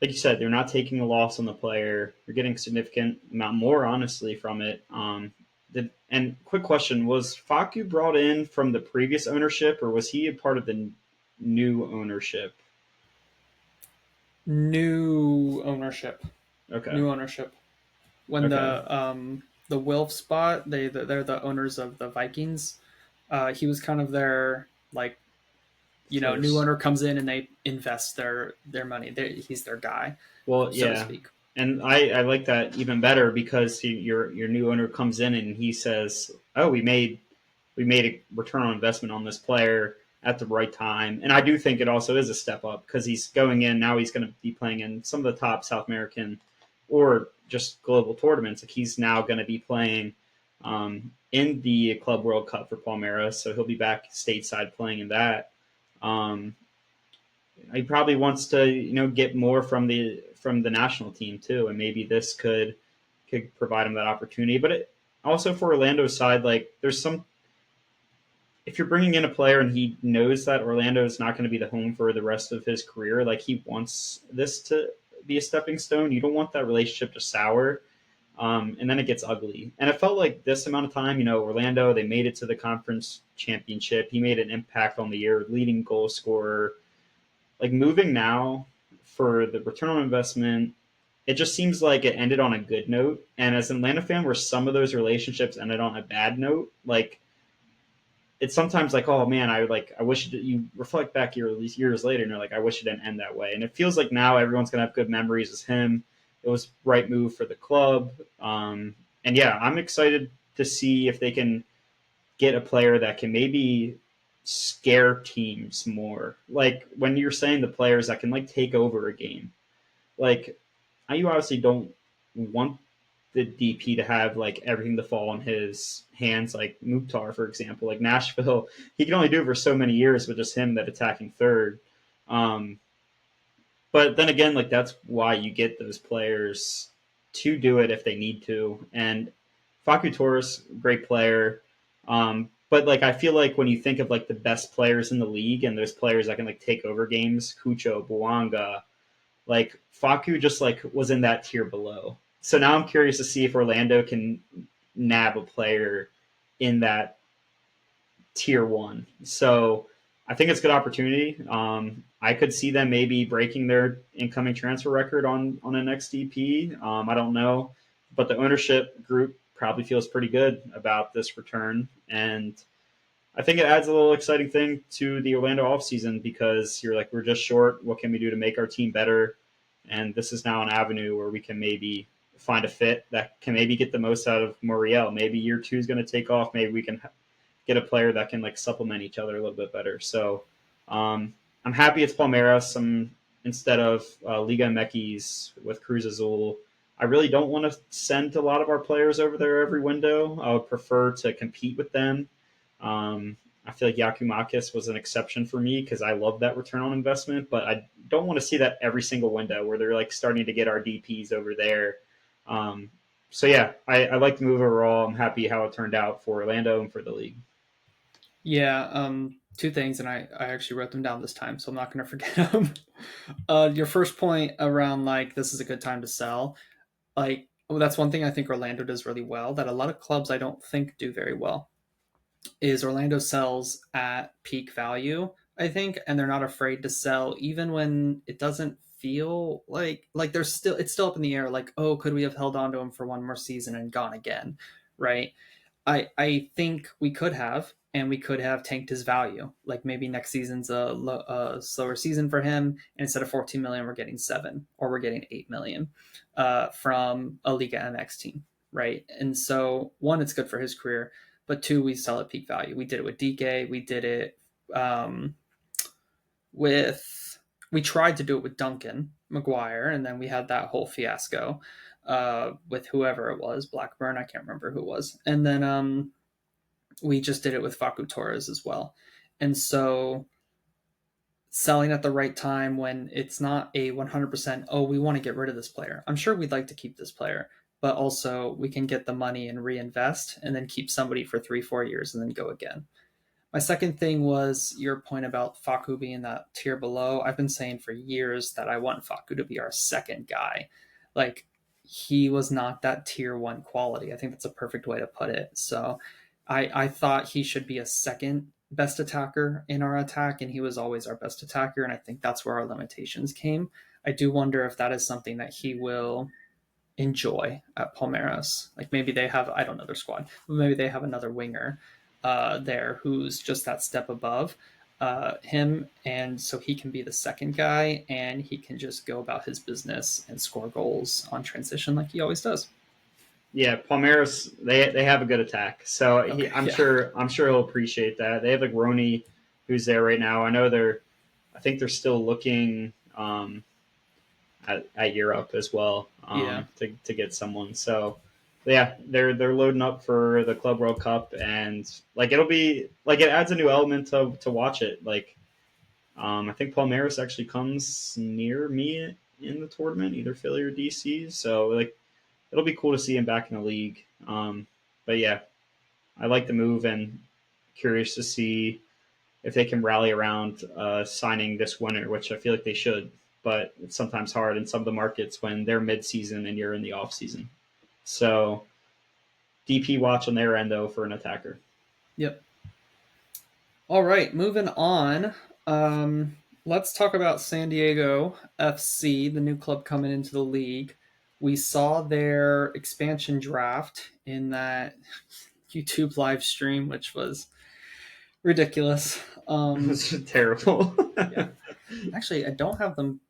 [SPEAKER 2] you said, they're not taking a loss on the player. They're getting significant amount more, honestly, from it. And quick question: was Faku brought in from the previous ownership, or was he a part of the new ownership?
[SPEAKER 1] New ownership.
[SPEAKER 2] Okay.
[SPEAKER 1] New ownership. When
[SPEAKER 2] Okay.
[SPEAKER 1] the Wilf spot, they're the owners of the Vikings. He was kind of their like, new
[SPEAKER 2] First.
[SPEAKER 1] owner comes in and they invest their money. He's their guy,
[SPEAKER 2] Well,
[SPEAKER 1] so to
[SPEAKER 2] yeah,
[SPEAKER 1] speak.
[SPEAKER 2] and I like that even better because your new owner comes in and he says, "Oh, we made a return on investment on this player at the right time," and I do think it also is a step up because he's going in now. He's going to be playing in some of the top South American or just global tournaments. Like he's now going to be playing in the Club World Cup for Palmeiras, so he'll be back stateside playing in that. Um, he probably wants to get more from the national team too, and maybe this could provide him that opportunity. But also for Orlando's side, like there's some if you're bringing in a player and he knows that Orlando is not going to be the home for the rest of his career, like he wants this to be a stepping stone. You don't want that relationship to sour. And then it gets ugly. And it felt like this amount of time, Orlando, they made it to the conference championship. He made an impact on the year, leading goal scorer, like moving now for the return on investment, it just seems like it ended on a good note. And as an Atlanta fan, where some of those relationships ended on a bad note, like it's sometimes like, oh man, I wish you reflect back these years later, and you're like, I wish it didn't end that way. And it feels like now everyone's gonna have good memories as him. It was right move for the club, and yeah, I'm excited to see if they can get a player that can maybe scare teams more. Like when you're saying the players that can like take over a game. Like you obviously don't want the DP to have like everything to fall in his hands, like Mukhtar, for example. Like Nashville, he can only do it for so many years with just him that attacking third. Um, but then again, like that's why you get those players to do it if they need to. And Facu Torres, great player. But like I feel like when you think of like the best players in the league and those players that can like take over games, Cucho, Buanga, like Facu just like was in that tier below. So now I'm curious to see if Orlando can nab a player in that tier one. So I think it's a good opportunity. I could see them maybe breaking their incoming transfer record on an XDP. I don't know, but the ownership group probably feels pretty good about this return, and I think it adds a little exciting thing to the Orlando offseason because you're like, we're just short. What can we do to make our team better? And this is now an avenue where we can maybe find a fit that can maybe get the most out of Muriel. Maybe year two is going to take off. Maybe we can get a player that can like supplement each other a little bit better. So I'm happy it's Palmeiras. Instead of Liga MX with Cruz Azul. I really don't want to send a lot of our players over there every window. I would prefer to compete with them. I feel like Yakumakis was an exception for me because I love that return on investment, but I don't want to see that every single window where they're like starting to get our DPs over there. Um, so yeah, I like the move overall. I'm happy how it turned out for Orlando and for the league.
[SPEAKER 1] Yeah, two things, and I actually wrote them down this time, so I'm not going to forget them. Your first point around like this is a good time to sell. Like Oh, that's one thing I think Orlando does really well that a lot of clubs I don't think do very well is Orlando sells at peak value, I think, and they're not afraid to sell even when it doesn't feel like there's still it's still up in the air. Like, oh, could we have held on to him for one more season and gone again, right? I think we could have, and we could have tanked his value. Like maybe next season's a slower season for him, and instead of 14 million, we're getting 7 or we're getting 8 million from a Liga MX team, right? And so one, it's good for his career, but two, we sell at peak value. We did it with DK. We did it um, with we tried to do it with Duncan McGuire, and then we had that whole fiasco with whoever it was, Blackburn. I can't remember who it was, and then we just did it with Facu Torres as well. And so selling at the right time when it's not a 100% oh we want to get rid of this player. I'm sure we'd like to keep this player, but also we can get the money and reinvest and then keep somebody for 3-4 years and then go again. My second thing was your point about Faku being that tier below. I've been saying for years that I want Faku to be our second guy. Like, he was not that tier one quality. I think that's a perfect way to put it. So I thought he should be a second best attacker in our attack, and he was always our best attacker. And I think that's where our limitations came. I do wonder if that is something that he will enjoy at Palmeiras. Like maybe they have, I don't know their squad, but maybe they have another winger there who's just that step above him. And so he can be the second guy and he can just go about his business and score goals on transition like he always does.
[SPEAKER 2] Yeah, Palmeiras they have a good attack, so
[SPEAKER 1] Okay,
[SPEAKER 2] I'm
[SPEAKER 1] yeah.
[SPEAKER 2] sure he'll appreciate that. They have like Roni, who's there right now. I think they're still looking at Europe as well
[SPEAKER 1] Yeah.
[SPEAKER 2] to get someone. So yeah, they're loading up for the Club World Cup, and like it'll be like it adds a new element to watch it. Like I think Palmeiras actually comes near me in the tournament, either Philly or DC. So like it'll be cool to see him back in the league. But yeah, I like the move and curious to see if they can rally around signing this winter, which I feel like they should. But it's sometimes hard in some of the markets when they're mid-season and you're in the off-season. So DP watch on their end though for an attacker.
[SPEAKER 1] Yep. All right, moving on. Let's talk about San Diego FC, the new club coming into the league. We saw their expansion draft in that YouTube live stream, which was ridiculous.
[SPEAKER 2] It's terrible.
[SPEAKER 1] Yeah. Actually, I don't have them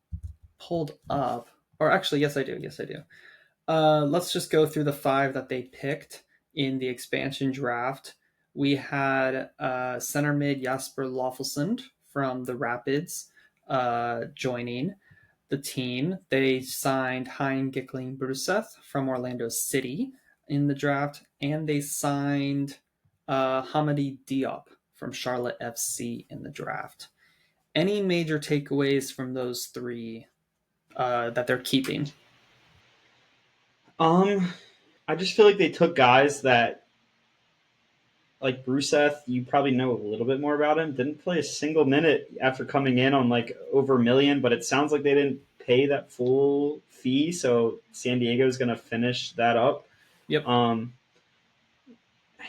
[SPEAKER 1] pulled up. Or actually, yes, I do. Yes, I do. Let's just go through the 5 that they picked in the expansion draft. We had center mid Jasper Lofelsund from the Rapids joining the team. They signed Hein Gickling Bruseth from Orlando City in the draft, and they signed Hamadi Diop from Charlotte FC in the draft. Any major takeaways from those 3 that they're keeping?
[SPEAKER 2] um, I just feel like they took guys that like Bruseth, you probably know a little bit more about him. Didn't play a single minute after coming in on like over a million, but it sounds like they didn't pay that full fee. So San Diego is going to finish that up.
[SPEAKER 1] Yep.
[SPEAKER 2] Um,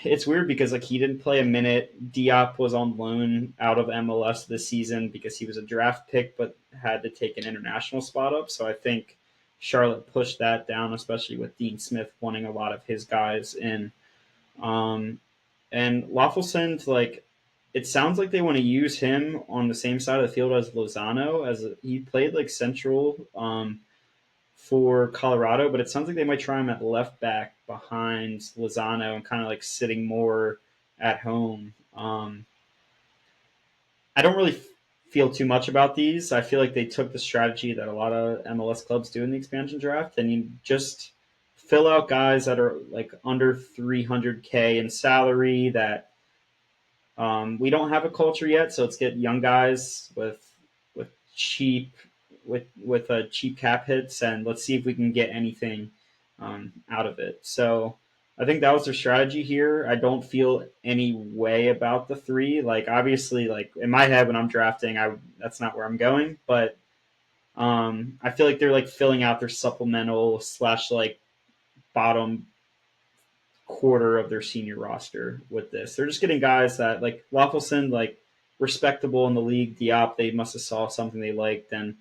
[SPEAKER 2] it's weird because like he didn't play a minute. Diop was on loan out of MLS this season because he was a draft pick, but had to take an international spot up. So I think Charlotte pushed that down, especially with Dean Smith wanting a lot of his guys in. Um, and Lofelsund, like, it sounds like they want to use him on the same side of the field as Lozano, he played like central for Colorado, but it sounds like they might try him at left back behind Lozano and kind of like sitting more at home. I don't really feel too much about these. I feel like they took the strategy that a lot of MLS clubs do in the expansion draft, and you just fill out guys that are like under 300K in salary that we don't have a culture yet, so let's get young guys with cheap cheap cap hits, and let's see if we can get anything out of it. So I think that was their strategy here. I don't feel any way about the 3. Like obviously, like in my head when I'm drafting, that's not where I'm going, but I feel like they're like filling out their supplemental slash like bottom quarter of their senior roster with this. They're just getting guys that like Waffleson, like respectable in the league. Diop, they must have saw something they liked. And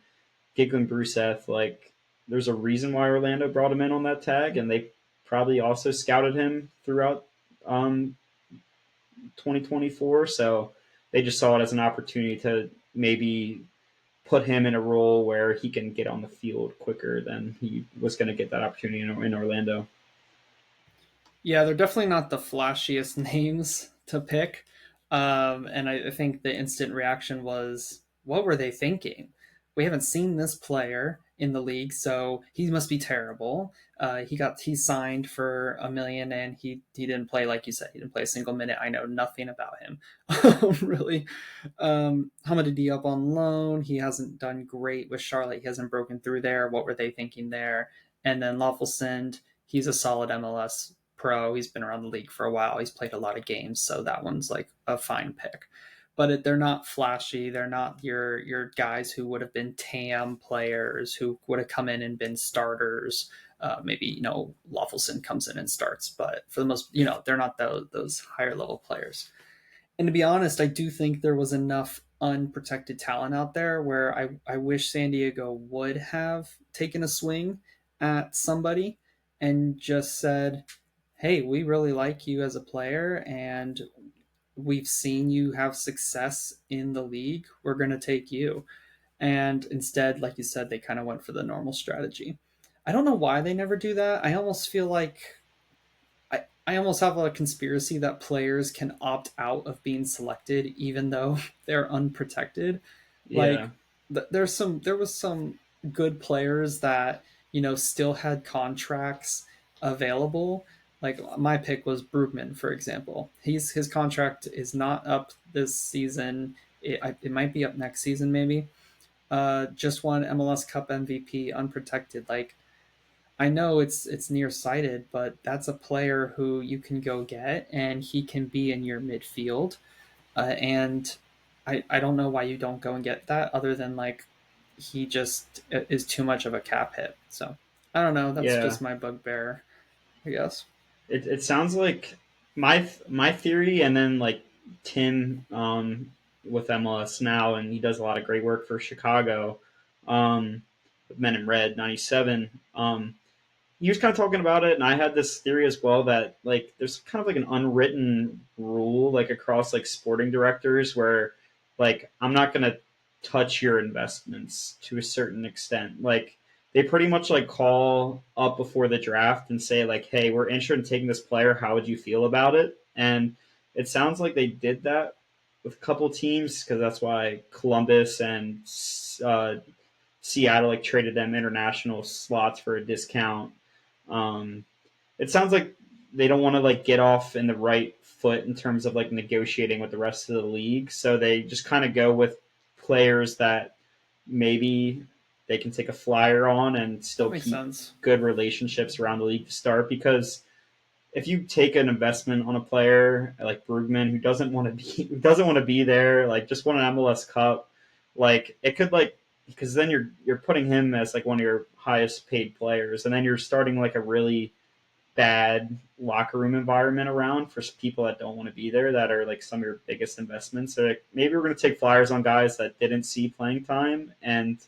[SPEAKER 2] Giggling Bruseth, like there's a reason why Orlando brought him in on that tag, and they probably also scouted him throughout 2024. So they just saw it as an opportunity to maybe put him in a role where he can get on the field quicker than he was going to get that opportunity in Orlando.
[SPEAKER 1] Yeah, they're definitely not the flashiest names to pick. And I think the instant reaction was, what were they thinking? We haven't seen this player in the league, so he must be terrible. He signed for $1 million, and he didn't play, like you said, he didn't play a single minute. I know nothing about him, really. Hamada Diop on loan. He hasn't done great with Charlotte. He hasn't broken through there. What were they thinking there? And then Lawful Send, he's a solid MLS pro. He's been around the league for a while. He's played a lot of games, so that one's like a fine pick. But they're not flashy. They're not your guys who would have been TAM players who would have come in and been starters. Maybe Lawfulson comes in and starts, but for the most, they're not those higher level players. And to be honest, I do think there was enough unprotected talent out there where I wish San Diego would have taken a swing at somebody and just said, hey, we really like you as a player and we've seen you have success in the league. We're going to take you. And instead, like you said, they kind of went for the normal strategy. I don't know why they never do that. I almost feel like I almost have a conspiracy that players can opt out of being selected even though they're unprotected.
[SPEAKER 2] Yeah.
[SPEAKER 1] Like there was some good players that still had contracts available. Like my pick was Brugman, for example. His contract is not up this season. It might be up next season, maybe. Just won MLS Cup MVP unprotected. Like I know it's nearsighted, but that's a player who you can go get, and he can be in your midfield. And I don't know why you don't go and get that, other than like he just is too much of a cap hit. So I don't know. That's
[SPEAKER 2] Yeah.
[SPEAKER 1] just my bugbear, I guess.
[SPEAKER 2] It sounds like my theory, and then like Tim with MLS now, and he does a lot of great work for Chicago, with Men in Red '97. He was kind of talking about it, and I had this theory as well that like there's kind of like an unwritten rule like across like sporting directors where like I'm not gonna touch your investments to a certain extent. Like they pretty much like call up before the draft and say like, "Hey, we're interested in taking this player. How would you feel about it?" And it sounds like they did that with a couple teams because that's why Columbus and uh, Seattle like traded them international slots for a discount. um, it sounds like they don't want to like get off in the right foot in terms of like negotiating with the rest of the league, so they just kind of go with players that maybe they can take a flyer on and still
[SPEAKER 1] That makes
[SPEAKER 2] keep
[SPEAKER 1] sense.
[SPEAKER 2] good relationships around the league to start. Because if you take an investment on a player like Brugman who doesn't want to be there, like just won an MLS Cup, like it could like because then you're putting him as like one of your highest paid players, and then you're starting like a really bad locker room environment around for people that don't want to be there, that are like some of your biggest investments. So like, maybe we're going to take flyers on guys that didn't see playing time, and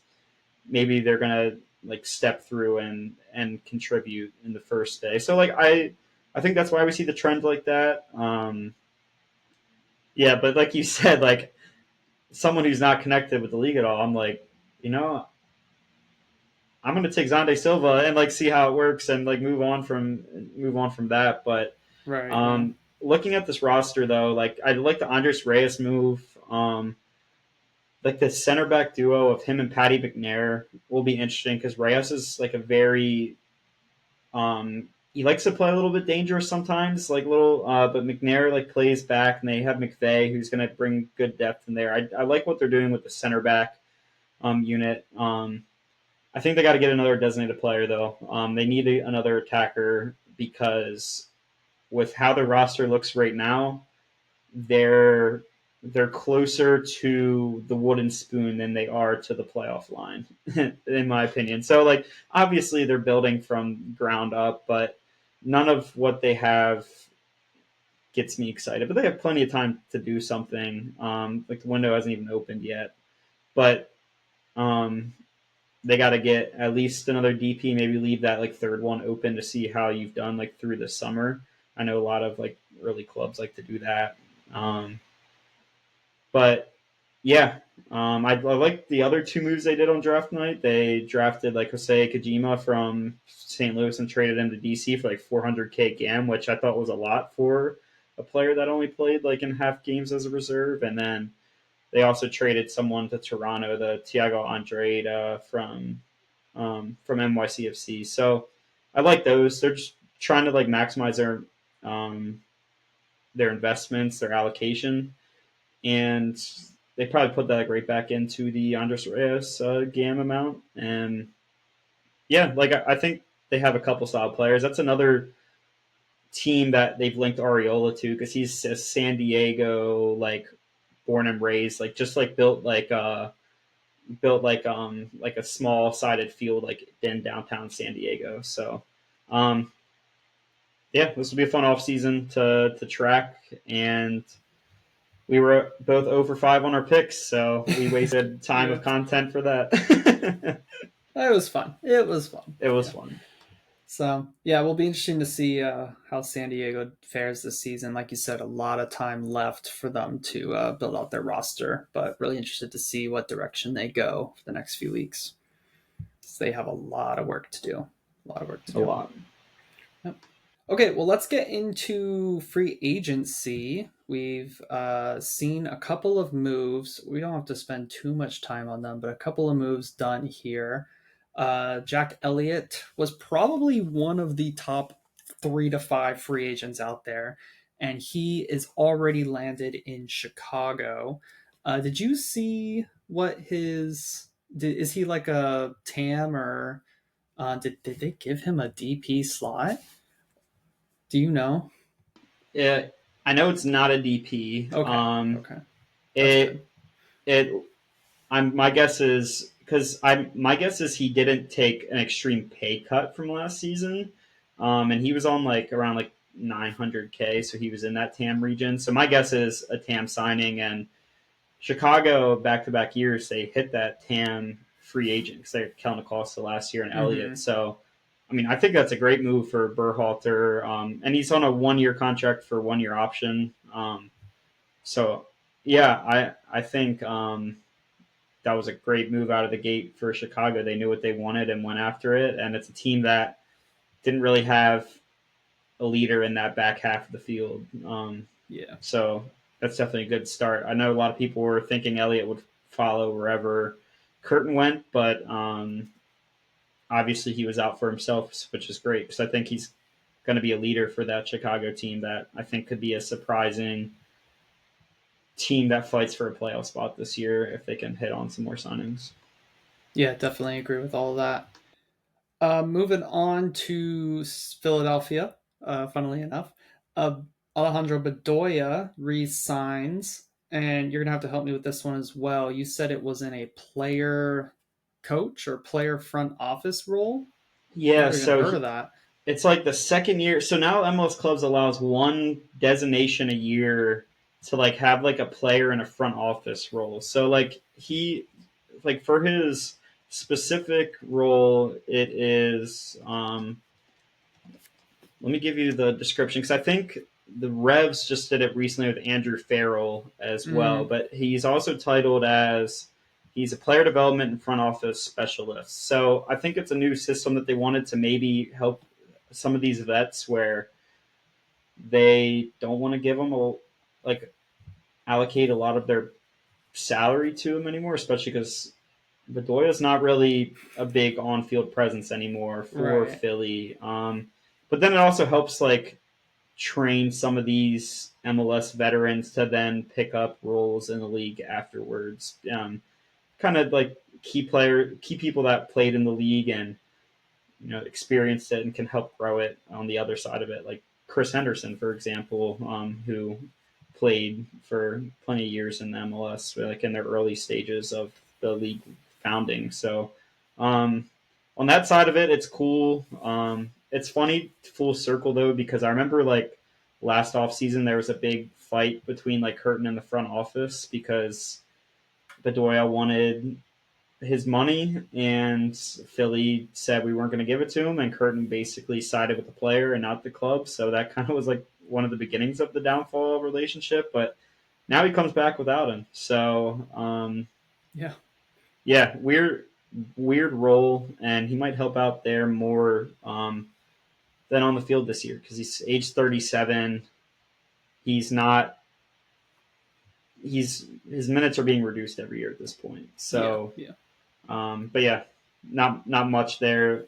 [SPEAKER 2] maybe they're going to like step through and contribute in the first day. So like I think that's why we see the trend like that. Yeah, but like you said, like someone who's not connected with the league at all, I'm like, you know, I'm going to take Zonde Silva and like see how it works and like move on from that. But
[SPEAKER 1] Right. Yeah.
[SPEAKER 2] looking at this roster though, like I like the Andres Reyes move. Like the center back duo of him and Patty McNair will be interesting because Reyes is like a very he likes to play a little bit dangerous sometimes, like little. But McNair like plays back, and they have McVeigh who's going to bring good depth in there. I like what they're doing with the center back unit. I think they got to get another designated player though. They need another attacker because with how the roster looks right now, they're they're closer to the wooden spoon than they are to the playoff line, in my opinion. So like obviously they're building from ground up, but none of what they have gets me excited, but they have plenty of time to do something. Like the window hasn't even opened yet, but um, they got to get at least another DP. Maybe leave that like third one open to see how you've done like through the summer. I know a lot of like early clubs like to do that. But yeah, I like the other two moves they did on draft night. They drafted like Jose Kojima from St. Louis and traded him to DC for like 400K GAM, which I thought was a lot for a player that only played like in half games as a reserve. And then they also traded someone to Toronto, the Thiago Andrade from NYCFC. So I like those. They're just trying to like maximize their investments, their allocation, and they probably put that like right back into the Andres Reyes GAM amount. And yeah, like I think they have a couple solid players. That's another team that they've linked Ariola to because he's a San Diego like born and raised, like just like built like a small sided field like in downtown San Diego. So um yeah, this will be a fun off season to track, and we were both over 5 on our picks, so we wasted time
[SPEAKER 1] Yeah.
[SPEAKER 2] of content for that.
[SPEAKER 1] It was fun. It was fun.
[SPEAKER 2] It was
[SPEAKER 1] Yeah.
[SPEAKER 2] fun.
[SPEAKER 1] So yeah, it will be interesting to see how San Diego fares this season. Like you said, a lot of time left for them to build out their roster, but really interested to see what direction they go for the next few weeks. They have a lot of work to do. A lot of work to
[SPEAKER 2] A
[SPEAKER 1] do.
[SPEAKER 2] lot.
[SPEAKER 1] Yep. Okay, well, let's get into free agency. We've seen a couple of moves. We don't have to spend too much time on them, but a couple of moves done here. Jack Elliott was probably one of the top 3 to 5 free agents out there, and he is already landed in Chicago. Did you see what is he like a TAM or did they give him a DP slot? Do you know?
[SPEAKER 2] Yeah, I know it's not a DP.
[SPEAKER 1] Okay. Okay. That's good.
[SPEAKER 2] It it I'm my guess is because I my guess is he didn't take an extreme pay cut from last season, and he was on like around like 900K, so he was in that TAM region. So my guess is a TAM signing, and Chicago back to back years they hit that TAM free agent because they had Kellen Acosta last year and Elliott.
[SPEAKER 1] Mm-hmm.
[SPEAKER 2] So I mean I think that's a great move for Berhalter, and he's on a 1 year contract for 1 year option. So yeah, I think that was a great move out of the gate for Chicago. They knew what they wanted and went after it, and it's a team that didn't really have a leader in that back half of the field.
[SPEAKER 1] Yeah.
[SPEAKER 2] So that's definitely a good start. I know a lot of people were thinking Elliott would follow wherever Curtin went, but obviously he was out for himself, which is great because I think he's going to be a leader for that Chicago team that I think could be a surprising team that fights for a playoff spot this year if they can hit on some more signings.
[SPEAKER 1] Yeah, definitely agree with all of that. Moving on to Philadelphia, funnily enough, uh, Alejandro Bedoya resigns, and you're going to have to help me with this one as well. You said it was in a player coach or player front office role.
[SPEAKER 2] Yeah,
[SPEAKER 1] Never even
[SPEAKER 2] so
[SPEAKER 1] heard of that.
[SPEAKER 2] it's like the second year. So now MLS clubs allows one designation a year to like have like a player in a front office role. So like he like for his specific role, it is. Let me give you the description because I think the Revs just did it recently with Andrew Farrell as well.
[SPEAKER 1] Mm,
[SPEAKER 2] But he's also titled as he's a player development and front office specialist. So I think it's a new system that they wanted to maybe help some of these vets where they don't want to give them like allocate a lot of their salary to him anymore, especially because Bedoya's not really a big on-field presence anymore for
[SPEAKER 1] right.
[SPEAKER 2] Philly. But then it also helps like train some of these MLS veterans to then pick up roles in the league afterwards. Kind of like key people that played in the league and experienced it and can help grow it on the other side of it. Like Chris Henderson, for example, who played for plenty of years in the MLS, like in their early stages of the league founding. So on that side of it, it's cool. it's funny full circle though, because I remember like last offseason there was a big fight between like Curtin and the front office because Bedoya wanted his money and Philly said we weren't going to give it to him, and Curtin basically sided with the player and not the club. So that kind of was like one of the beginnings of the downfall relationship. But now he comes back without him. So
[SPEAKER 1] Yeah.
[SPEAKER 2] yeah, weird role, and he might help out there more than on the field this year because he's age 37. He's not. His minutes are being reduced every year at this point.
[SPEAKER 1] Yeah.
[SPEAKER 2] So,
[SPEAKER 1] Yeah.
[SPEAKER 2] but yeah, not much there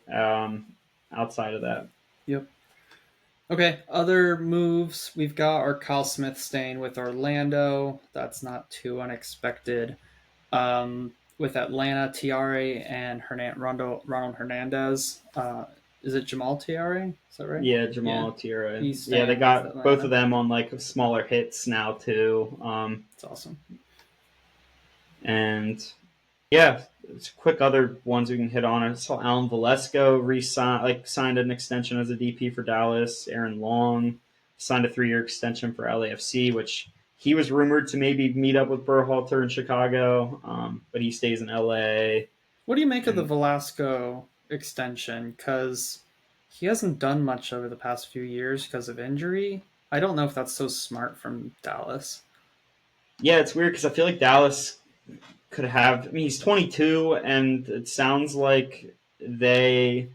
[SPEAKER 2] outside of that.
[SPEAKER 1] Yep. Okay, other moves. We've got our Kyle Smith staying with Orlando. That's not too unexpected. With Atlanta, Tiare and Ronald Hernandez. Is it Jamal Tiare? Is that right?
[SPEAKER 2] Yeah,
[SPEAKER 1] Yeah,
[SPEAKER 2] Jamal Tira.
[SPEAKER 1] he's
[SPEAKER 2] Yeah, they
[SPEAKER 1] staying with
[SPEAKER 2] got both of
[SPEAKER 1] Atlanta.
[SPEAKER 2] them on like smaller hits now too.
[SPEAKER 1] That's awesome.
[SPEAKER 2] And yeah, it's quick other ones we can hit on. I saw Alan Valesco signed an extension as a DP for Dallas. Aaron Long signed a 3-year extension for LAFC, which he was rumored to maybe meet up with Berhalter in Chicago, but he stays in LA.
[SPEAKER 1] What do you make of the
[SPEAKER 2] And
[SPEAKER 1] Velasco extension? Because he hasn't done much over the past few years because of injury. I don't know if that's so smart from Dallas.
[SPEAKER 2] yeah, it's weird because I feel like Dallas could have. I mean, he's 22, and it sounds like they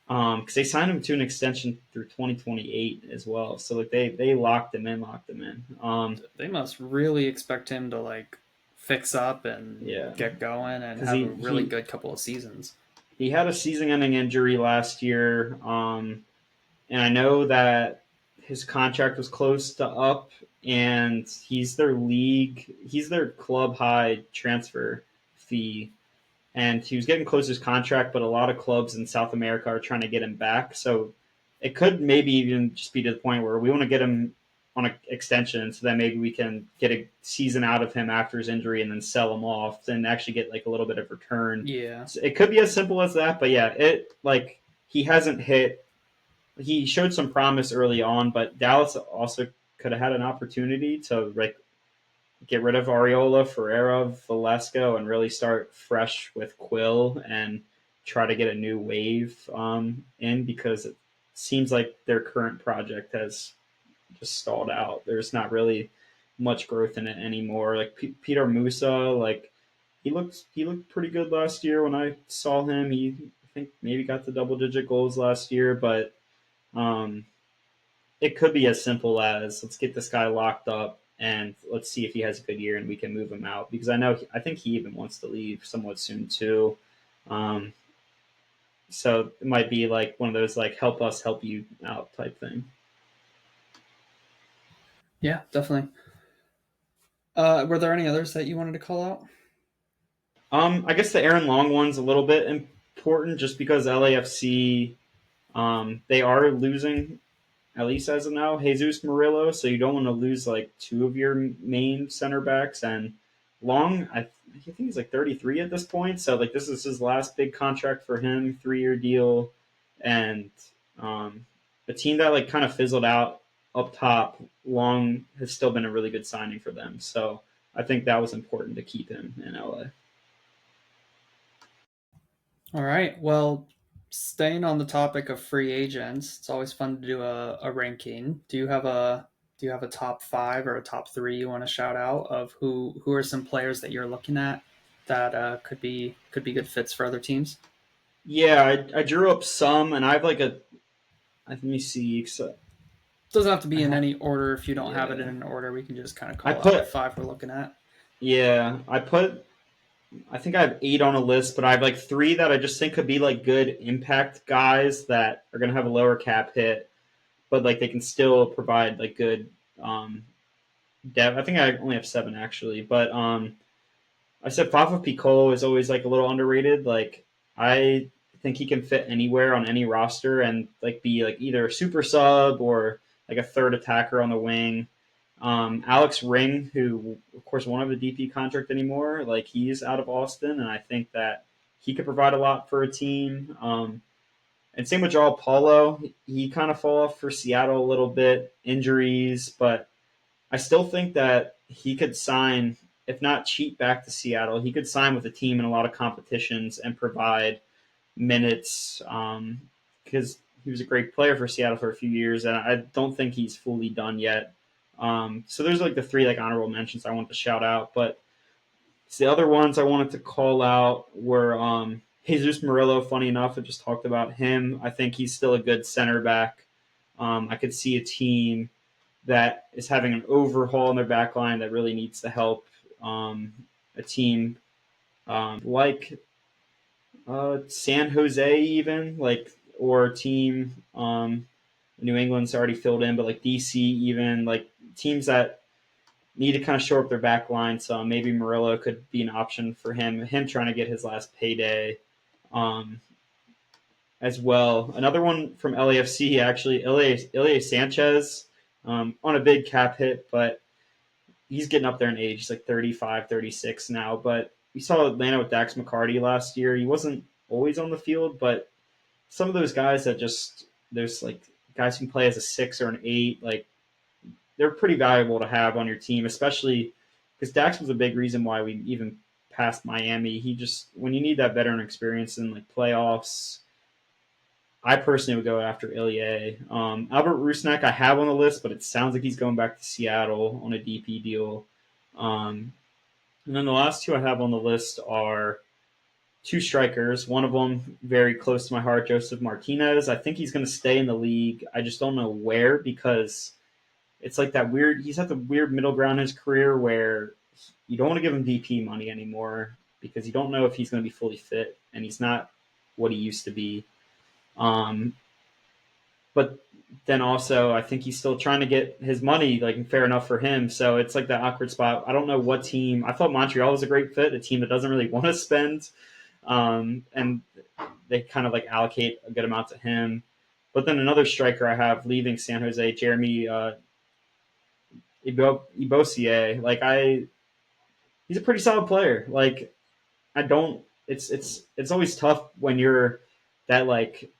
[SPEAKER 2] because they signed him to an extension through 2028 as well. So like they locked him in.
[SPEAKER 1] They must really expect him to like fix up and
[SPEAKER 2] Yeah,
[SPEAKER 1] get going and
[SPEAKER 2] because
[SPEAKER 1] have a
[SPEAKER 2] he,
[SPEAKER 1] really
[SPEAKER 2] he
[SPEAKER 1] good couple of seasons.
[SPEAKER 2] he had a season-ending injury last year, and I know that his contract was close to up, and he's their club high transfer fee, and he was getting close to his contract, but a lot of clubs in South America are trying to get him back. So it could maybe even just be to the point where we want to get him on an extension so that maybe we can get a season out of him after his injury and then sell him off and actually get like a little bit of return.
[SPEAKER 1] Yeah.
[SPEAKER 2] So it could be as simple as that, but yeah, it like he hasn't hit. He showed some promise early on, but Dallas also could have had an opportunity to like get rid of Areola, Ferreira, Velasco, and really start fresh with Quill and try to get a new wave in because it seems like their current project has just stalled out. There's not really much growth in it anymore. Like Peter Musa, like he looked pretty good last year when I saw him. He I think maybe got to double digit goals last year, but um, it could be as simple as let's get this guy locked up and let's see if he has a good year and we can move him out because I think he even wants to leave somewhat soon too. Um, so it might be like one of those like help us help you out type thing.
[SPEAKER 1] Yeah, definitely. Were there any others that you wanted to call out?
[SPEAKER 2] I guess the Aaron Long one's a little bit important just because LAFC they are losing at least as of now, Jesus Murillo. So you don't want to lose like two of your main center backs. And Long, I think he's like 33 at this point. So like this is his last big contract for him, 3-year deal, and a team that like kind of fizzled out up top. Long has still been a really good signing for them. So I think that was important to keep him in LA.
[SPEAKER 1] All right. Well, staying on the topic of free agents, it's always fun to do a ranking. Do you have a top five or a top three you want to shout out of who are some players that you're looking at that could be good fits for other teams?
[SPEAKER 2] Yeah, I drew up some, and I have like a. Let me see. So
[SPEAKER 1] Doesn't have to be
[SPEAKER 2] I
[SPEAKER 1] in
[SPEAKER 2] ha-
[SPEAKER 1] any order. If you don't have it in
[SPEAKER 2] yeah,
[SPEAKER 1] an order, we can just kind of
[SPEAKER 2] I
[SPEAKER 1] call out the
[SPEAKER 2] put
[SPEAKER 1] five we're looking at.
[SPEAKER 2] yeah, I think I have 8 on a list, but I have like 3 that I just think could be like good impact guys that are gonna have a lower cap hit, but like they can still provide like good depth. I think I only have 7 actually, but I said Fafa Picault is always like a little underrated. Like I think he can fit anywhere on any roster and like be like either a super sub or like a third attacker on the wing. Alex Ring, who of course won't have a DP contract anymore, like he's out of Austin, and I think that he could provide a lot for a team. And same with Joao Paulo. He kind of fall off for Seattle a little bit, injuries, but I still think that he could sign, if not cheap back to Seattle, he could sign with a team in a lot of competitions and provide minutes because he was a great player for Seattle for a few years, and I don't think he's fully done yet. So there's like the three like honorable mentions I want to shout out, but the other ones I wanted to call out were Jesus Murillo. Funny enough, I just talked about him. I think he's still a good center back. I could see a team that is having an overhaul in their back line that really needs to help a team like San Jose, even like or a team New England's already filled in, but like DC, even like teams that need to kind of shore up their back line. So maybe Murillo could be an option for him. Him trying to get his last payday. Um, as well. Another one from LAFC, actually, Ilya Sanchez on a big cap hit, but he's getting up there in age. He's like 35, 36 now. But we saw Atlanta with Dax McCarty last year. He wasn't always on the field, but some of those guys that just, there's like guys who can play as a 6 or an 8, like they're pretty valuable to have on your team, especially because Dax was a big reason why we even passed Miami. He just, when you need that veteran experience in like playoffs, I personally would go after Ilya. Albert Rusnak, I have on the list, but it sounds like he's going back to Seattle on a DP deal. And then the last two I have on the list are two strikers. One of them very close to my heart, Joseph Martinez. I think he's going to stay in the league. I just don't know where because it's like that weird. He's at the weird middle ground in his career where you don't want to give him DP money anymore because you don't know if he's going to be fully fit, and he's not what he used to be. Um, but then also I think he's still trying to get his money like fair enough for him. So it's like that awkward spot. I don't know what team. I thought Montreal was a great fit, a team that doesn't really want to spend, and they kind of like allocate a good amount to him. But then another striker I have leaving San Jose, Jeremy Ibosier. He's a pretty solid player. Like I don't. It's always tough when you're that like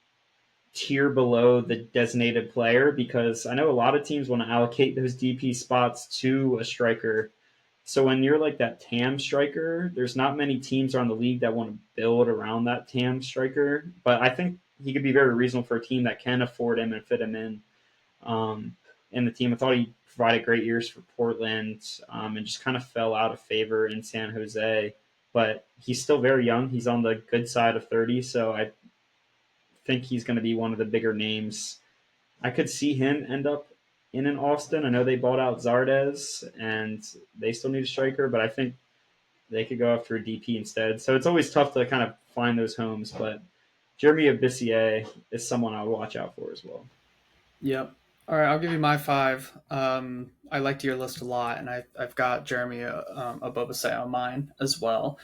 [SPEAKER 2] tier below the designated player because I know a lot of teams want to allocate those DP spots to a striker. So when you're like that TAM striker, there's not many teams around the league that want to build around that TAM striker. But I think he could be very reasonable for a team that can afford him and fit him um, in the team. I thought he provided great years for Portland and just kind of fell out of favor in San Jose. But he's still very young. He's on the good side of 30, so I think he's going to be one of the bigger names. I could see him end up in an Austin. I know they bought out Zardes and they still need a striker, but I think they could go after a DP instead. So it's always tough to kind of find those homes, but Jeremy Abissier is someone I would watch out for as well.
[SPEAKER 1] Yep. All right, I'll give you my five. I liked your list a lot, and I've got Jeremy Abobasay on mine as well,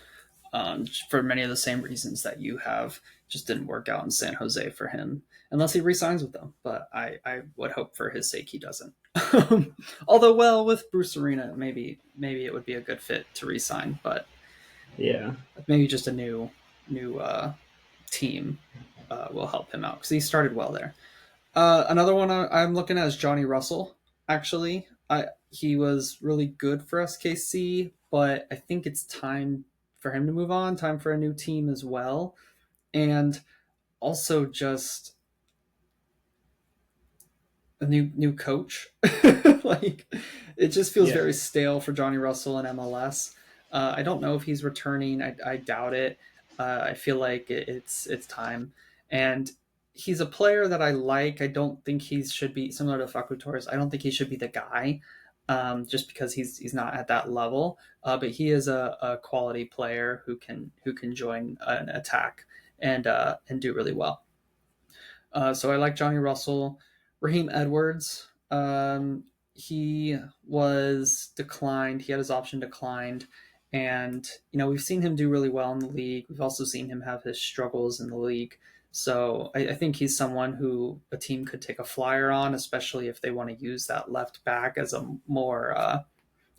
[SPEAKER 1] for many of the same reasons that you have. Just didn't work out in San Jose for him, unless he resigns with them. But I would hope for his sake he doesn't. Although, well, with Bruce Arena, maybe it would be a good fit to resign, but
[SPEAKER 2] Yeah.
[SPEAKER 1] maybe just a new team will help him out because he started well there. Another one I'm looking at is Johnny Russell. Actually, he was really good for SKC, but I think it's time for him to move on. Time for a new team as well, and also just a new coach. Like it just feels
[SPEAKER 2] Yeah.
[SPEAKER 1] very stale for Johnny Russell in MLS. I don't know if he's returning. I doubt it. I feel like it's time, and he's a player that I like. I don't think he should be similar to Facundo Torres. I don't think he should be the guy, just because he's not at that level. But he is a quality player who can join an attack and do really well. So I like Johnny Russell. Raheem Edwards, he was declined. He had his option declined. And, we've seen him do really well in the league. We've also seen him have his struggles in the league. So I think he's someone who a team could take a flyer on, especially if they want to use that left back as a more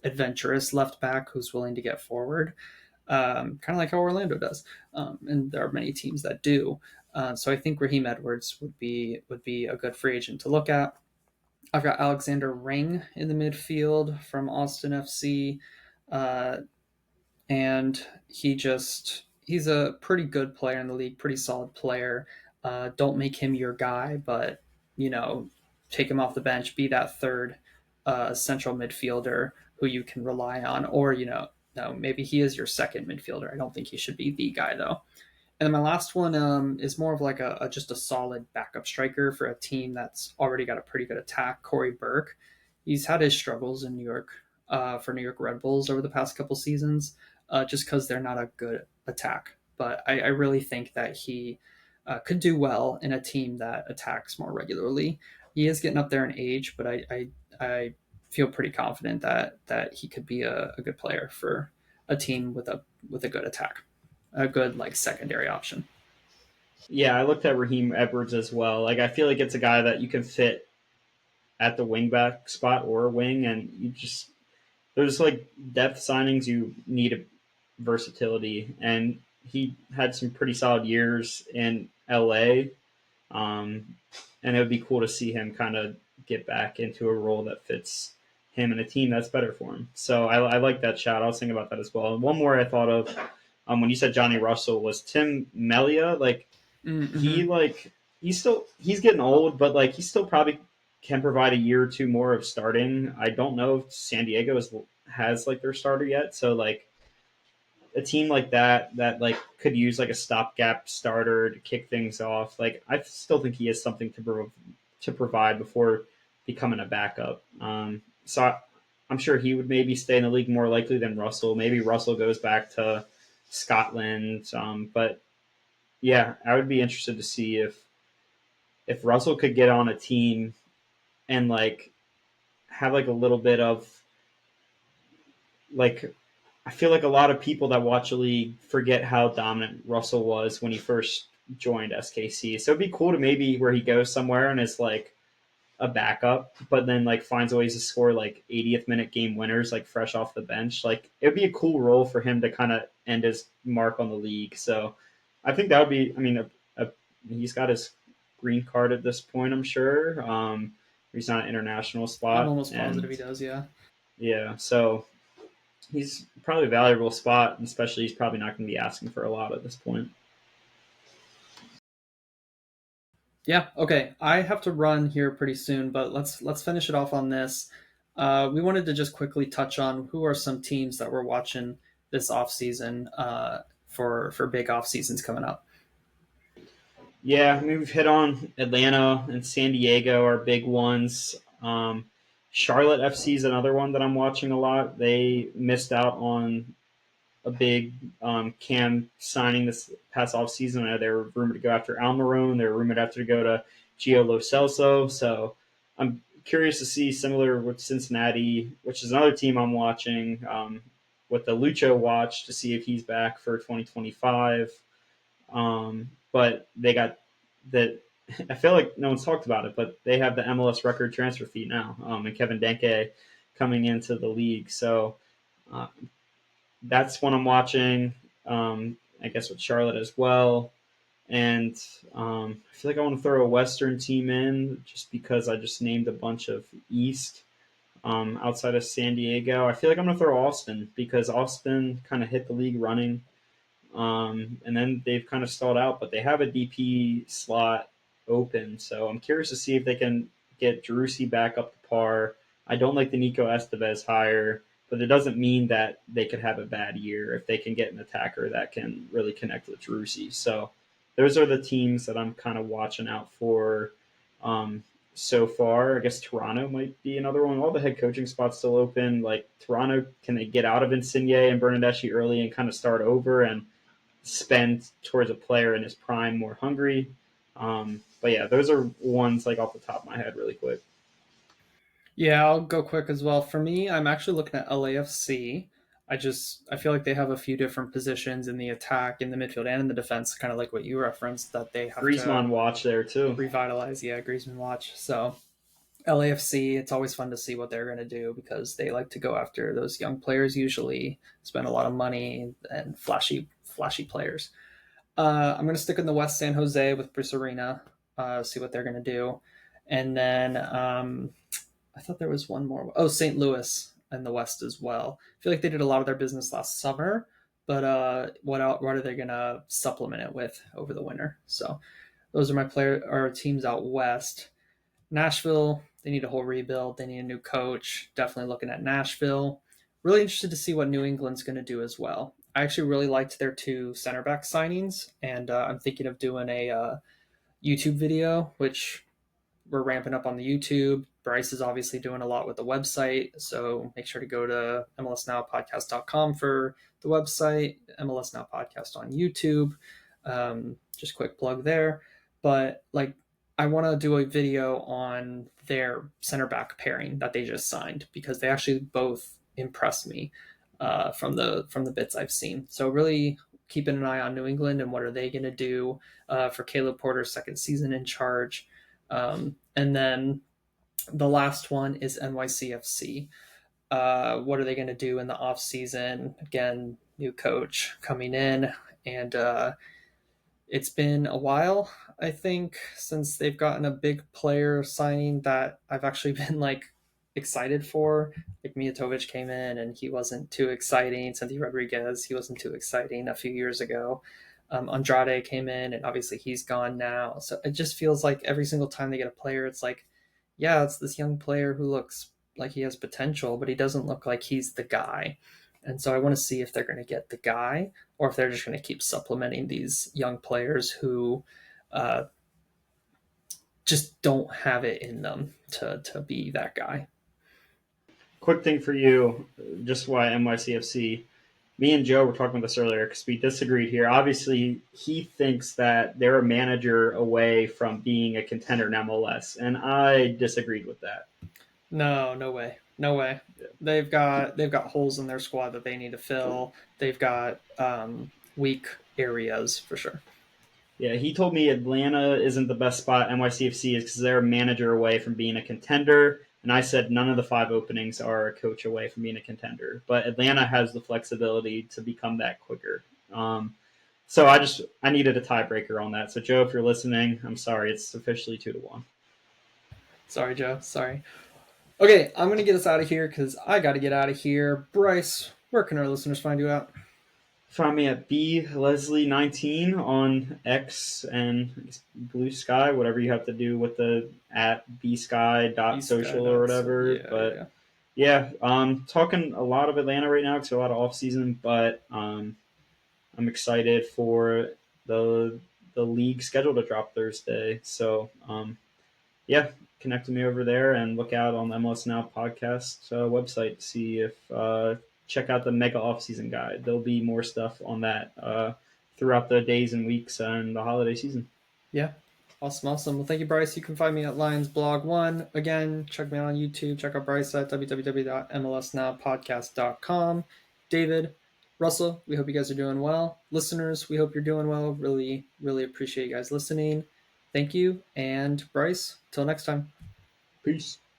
[SPEAKER 1] adventurous left back who's willing to get forward, kind of like how Orlando does. And there are many teams that do. So I think Raheem Edwards would be a good free agent to look at. I've got Alexander Ring in the midfield from Austin FC. Uh, and he's a pretty good player in the league, pretty solid player. Don't make him your guy, but you know, take him off the bench, be that third central midfielder who you can rely on, or no, maybe he is your second midfielder. I don't think he should be the guy though. And then my last one is more of like just a solid backup striker for a team that's already got a pretty good attack. Corey Burke, he's had his struggles in New York for New York Red Bulls over the past couple seasons, just because they're not a good attack. But I really think that he could do well in a team that attacks more regularly. He is getting up there in age, but I feel pretty confident that he could be a good player for a team with a good attack, a good like secondary option.
[SPEAKER 2] Yeah, I looked at Raheem Edwards as well. Like I feel like it's a guy that you can fit at the wingback spot or a wing, and you just there's like depth signings you need a versatility, and he had some pretty solid years in LA. And it would be cool to see him kind of get back into a role that fits him and a team that's better for him. So I like that shot. I was thinking about that as well. And one more I thought of when you said Johnny Russell was Tim Melia.
[SPEAKER 1] Mm-hmm.
[SPEAKER 2] He like he's getting old, but like he still probably can provide a year or two more of starting. I don't know if San Diego has like their starter yet, so like a team like that like could use like a stopgap starter to kick things off. Like I still think he has something to provide before becoming a backup. I'm sure he would maybe stay in the league more likely than Russell. Maybe Russell goes back to Scotland, but yeah, I would be interested to see if Russell could get on a team and like have like a little bit of like I feel like a lot of people that watch the league forget how dominant Russell was when he first joined SKC. So it'd be cool to maybe where he goes somewhere and is like a backup, but then like finds ways to score like 80th minute game winners, like fresh off the bench. Like it would be a cool role for him to kind of end his mark on the league. So I think that would be. I mean, he's got his green card at this point. I'm sure. He's not an international
[SPEAKER 1] I'm
[SPEAKER 2] spot,
[SPEAKER 1] almost
[SPEAKER 2] and
[SPEAKER 1] positive he does. Yeah.
[SPEAKER 2] yeah, so he's probably a valuable spot, and especially he's probably not going to be asking for a lot at this point.
[SPEAKER 1] Yeah. Okay. I have to run here pretty soon, but let's finish it off on this. We wanted to just quickly touch on who are some teams that we're watching this off season for big off seasons coming up.
[SPEAKER 2] Yeah, I mean we've hit on Atlanta and San Diego are big ones. Charlotte FC is another one that I'm watching a lot. They missed out on a big Cam signing this past off season. They were rumored to go after Almiron. They were rumored after to go to Gio Lo Celso. So I'm curious to see similar with Cincinnati, which is another team I'm watching with the Lucho watch to see if he's back for 2025. But they got that. I feel like no one's talked about it, but they have the MLS record transfer fee now, and Kevin Denke coming into the league. So uh, that's one I'm watching. I guess with Charlotte as well. And I feel like I want to throw a Western team in just because I just named a bunch of East outside of San Diego. I feel like I'm going to throw Austin because Austin kind of hit the league running. And then they've kind of stalled out, but they have a DP slot open. So I'm curious to see if they can get Drusi back up to par. I don't like the Nico Estevez hire, but it doesn't mean that they could have a bad year if they can get an attacker that can really connect with Drusi. So those are the teams that I'm kind of watching out for so far. I guess Toronto might be another one. All the head coaching spots still open. Like Toronto, can they get out of Insigne and Bernardeschi early and kind of start over and spend towards a player in his prime more hungry. But yeah, those are ones like off the top of my head, really quick.
[SPEAKER 1] Yeah, I'll go quick as well. For me, I'm actually looking at LAFC. I feel like they have a few different positions in the attack, in the midfield, and in the defense, kind of like what you referenced that they have to
[SPEAKER 2] Griezmann watch there too.
[SPEAKER 1] revitalize. Yeah, Griezmann watch. So LAFC, it's always fun to see what they're going to do because they like to go after those young players. Usually, spend a lot of money and flashy players. I'm going to stick in the West, San Jose with Bruce Arena, see what they're going to do. And then I thought there was one more. Oh, St. Louis in the West as well. I feel like they did a lot of their business last summer, but what are they going to supplement it with over the winter? So those are my player or teams out West. Nashville, they need a whole rebuild. They need a new coach. Definitely looking at Nashville. Really interested to see what New England's going to do as well. I actually really liked their two center back signings, and I'm thinking of doing a YouTube video, which we're ramping up on the YouTube. Bryce is obviously doing a lot with the website, so make sure to go to mlsnowpodcast.com for the website, MLS Now Podcast on YouTube. Just quick plug there. But like, I want to do a video on their center back pairing that they just signed because they actually both impressed me from the bits I've seen. So really keeping an eye on New England and what are they going to do for Caleb Porter's second season in charge. And then the last one is NYCFC. What are they going to do in the off season? Again, new coach coming in, and it's been a while, I think, since they've gotten a big player signing that I've actually been like excited for. Like Mijatovic came in and he wasn't too exciting. Santi Rodriguez, he wasn't too exciting a few years ago. Andrade came in and obviously he's gone now. So it just feels like every single time they get a player, it's like, yeah, it's this young player who looks like he has potential, but he doesn't look like he's the guy. And so I want to see if they're going to get the guy or if they're just going to keep supplementing these young players who just don't have it in them to be that guy.
[SPEAKER 2] Quick thing for you, just why NYCFC. Me and Joe were talking about this earlier because we disagreed here. Obviously, he thinks that they're a manager away from being a contender in MLS, and I disagreed with that.
[SPEAKER 1] No, no way, no way.
[SPEAKER 2] Yeah.
[SPEAKER 1] They've got holes in their squad that they need to fill. They've got weak areas for sure.
[SPEAKER 2] Yeah, he told me Atlanta isn't the best spot NYCFC is because they're a manager away from being a contender. And I said none of the 5 openings are a coach away from being a contender. But Atlanta has the flexibility to become that quicker. So I needed a tiebreaker on that. So Joe, if you're listening, I'm sorry, it's officially 2-1.
[SPEAKER 1] Sorry, Joe. Sorry. Okay, I'm gonna get us out of here because I got to get out of here. Bryce, where can our listeners find you at?
[SPEAKER 2] Find me at BLeslie19 on X and Blue Sky, whatever you have to do with the at bsky.social or whatever.
[SPEAKER 1] Yeah,
[SPEAKER 2] but yeah, talking a lot of Atlanta right now because a lot of off season, but I'm excited for the league schedule to drop Thursday. So yeah, connect with me over there and look out on the MLS Now podcast website to see if check out the mega off-season guide. There'll be more stuff on that throughout the days and weeks and the holiday season.
[SPEAKER 1] Yeah. Awesome. Well, thank you, Bryce. You can find me at Lions Blog 1. Again, check me out on YouTube. Check out Bryce at www.mlsnowpodcast.com. David, Russell, we hope you guys are doing well. Listeners, we hope you're doing well. Really, really appreciate you guys listening. Thank you. And Bryce, till next time.
[SPEAKER 2] Peace.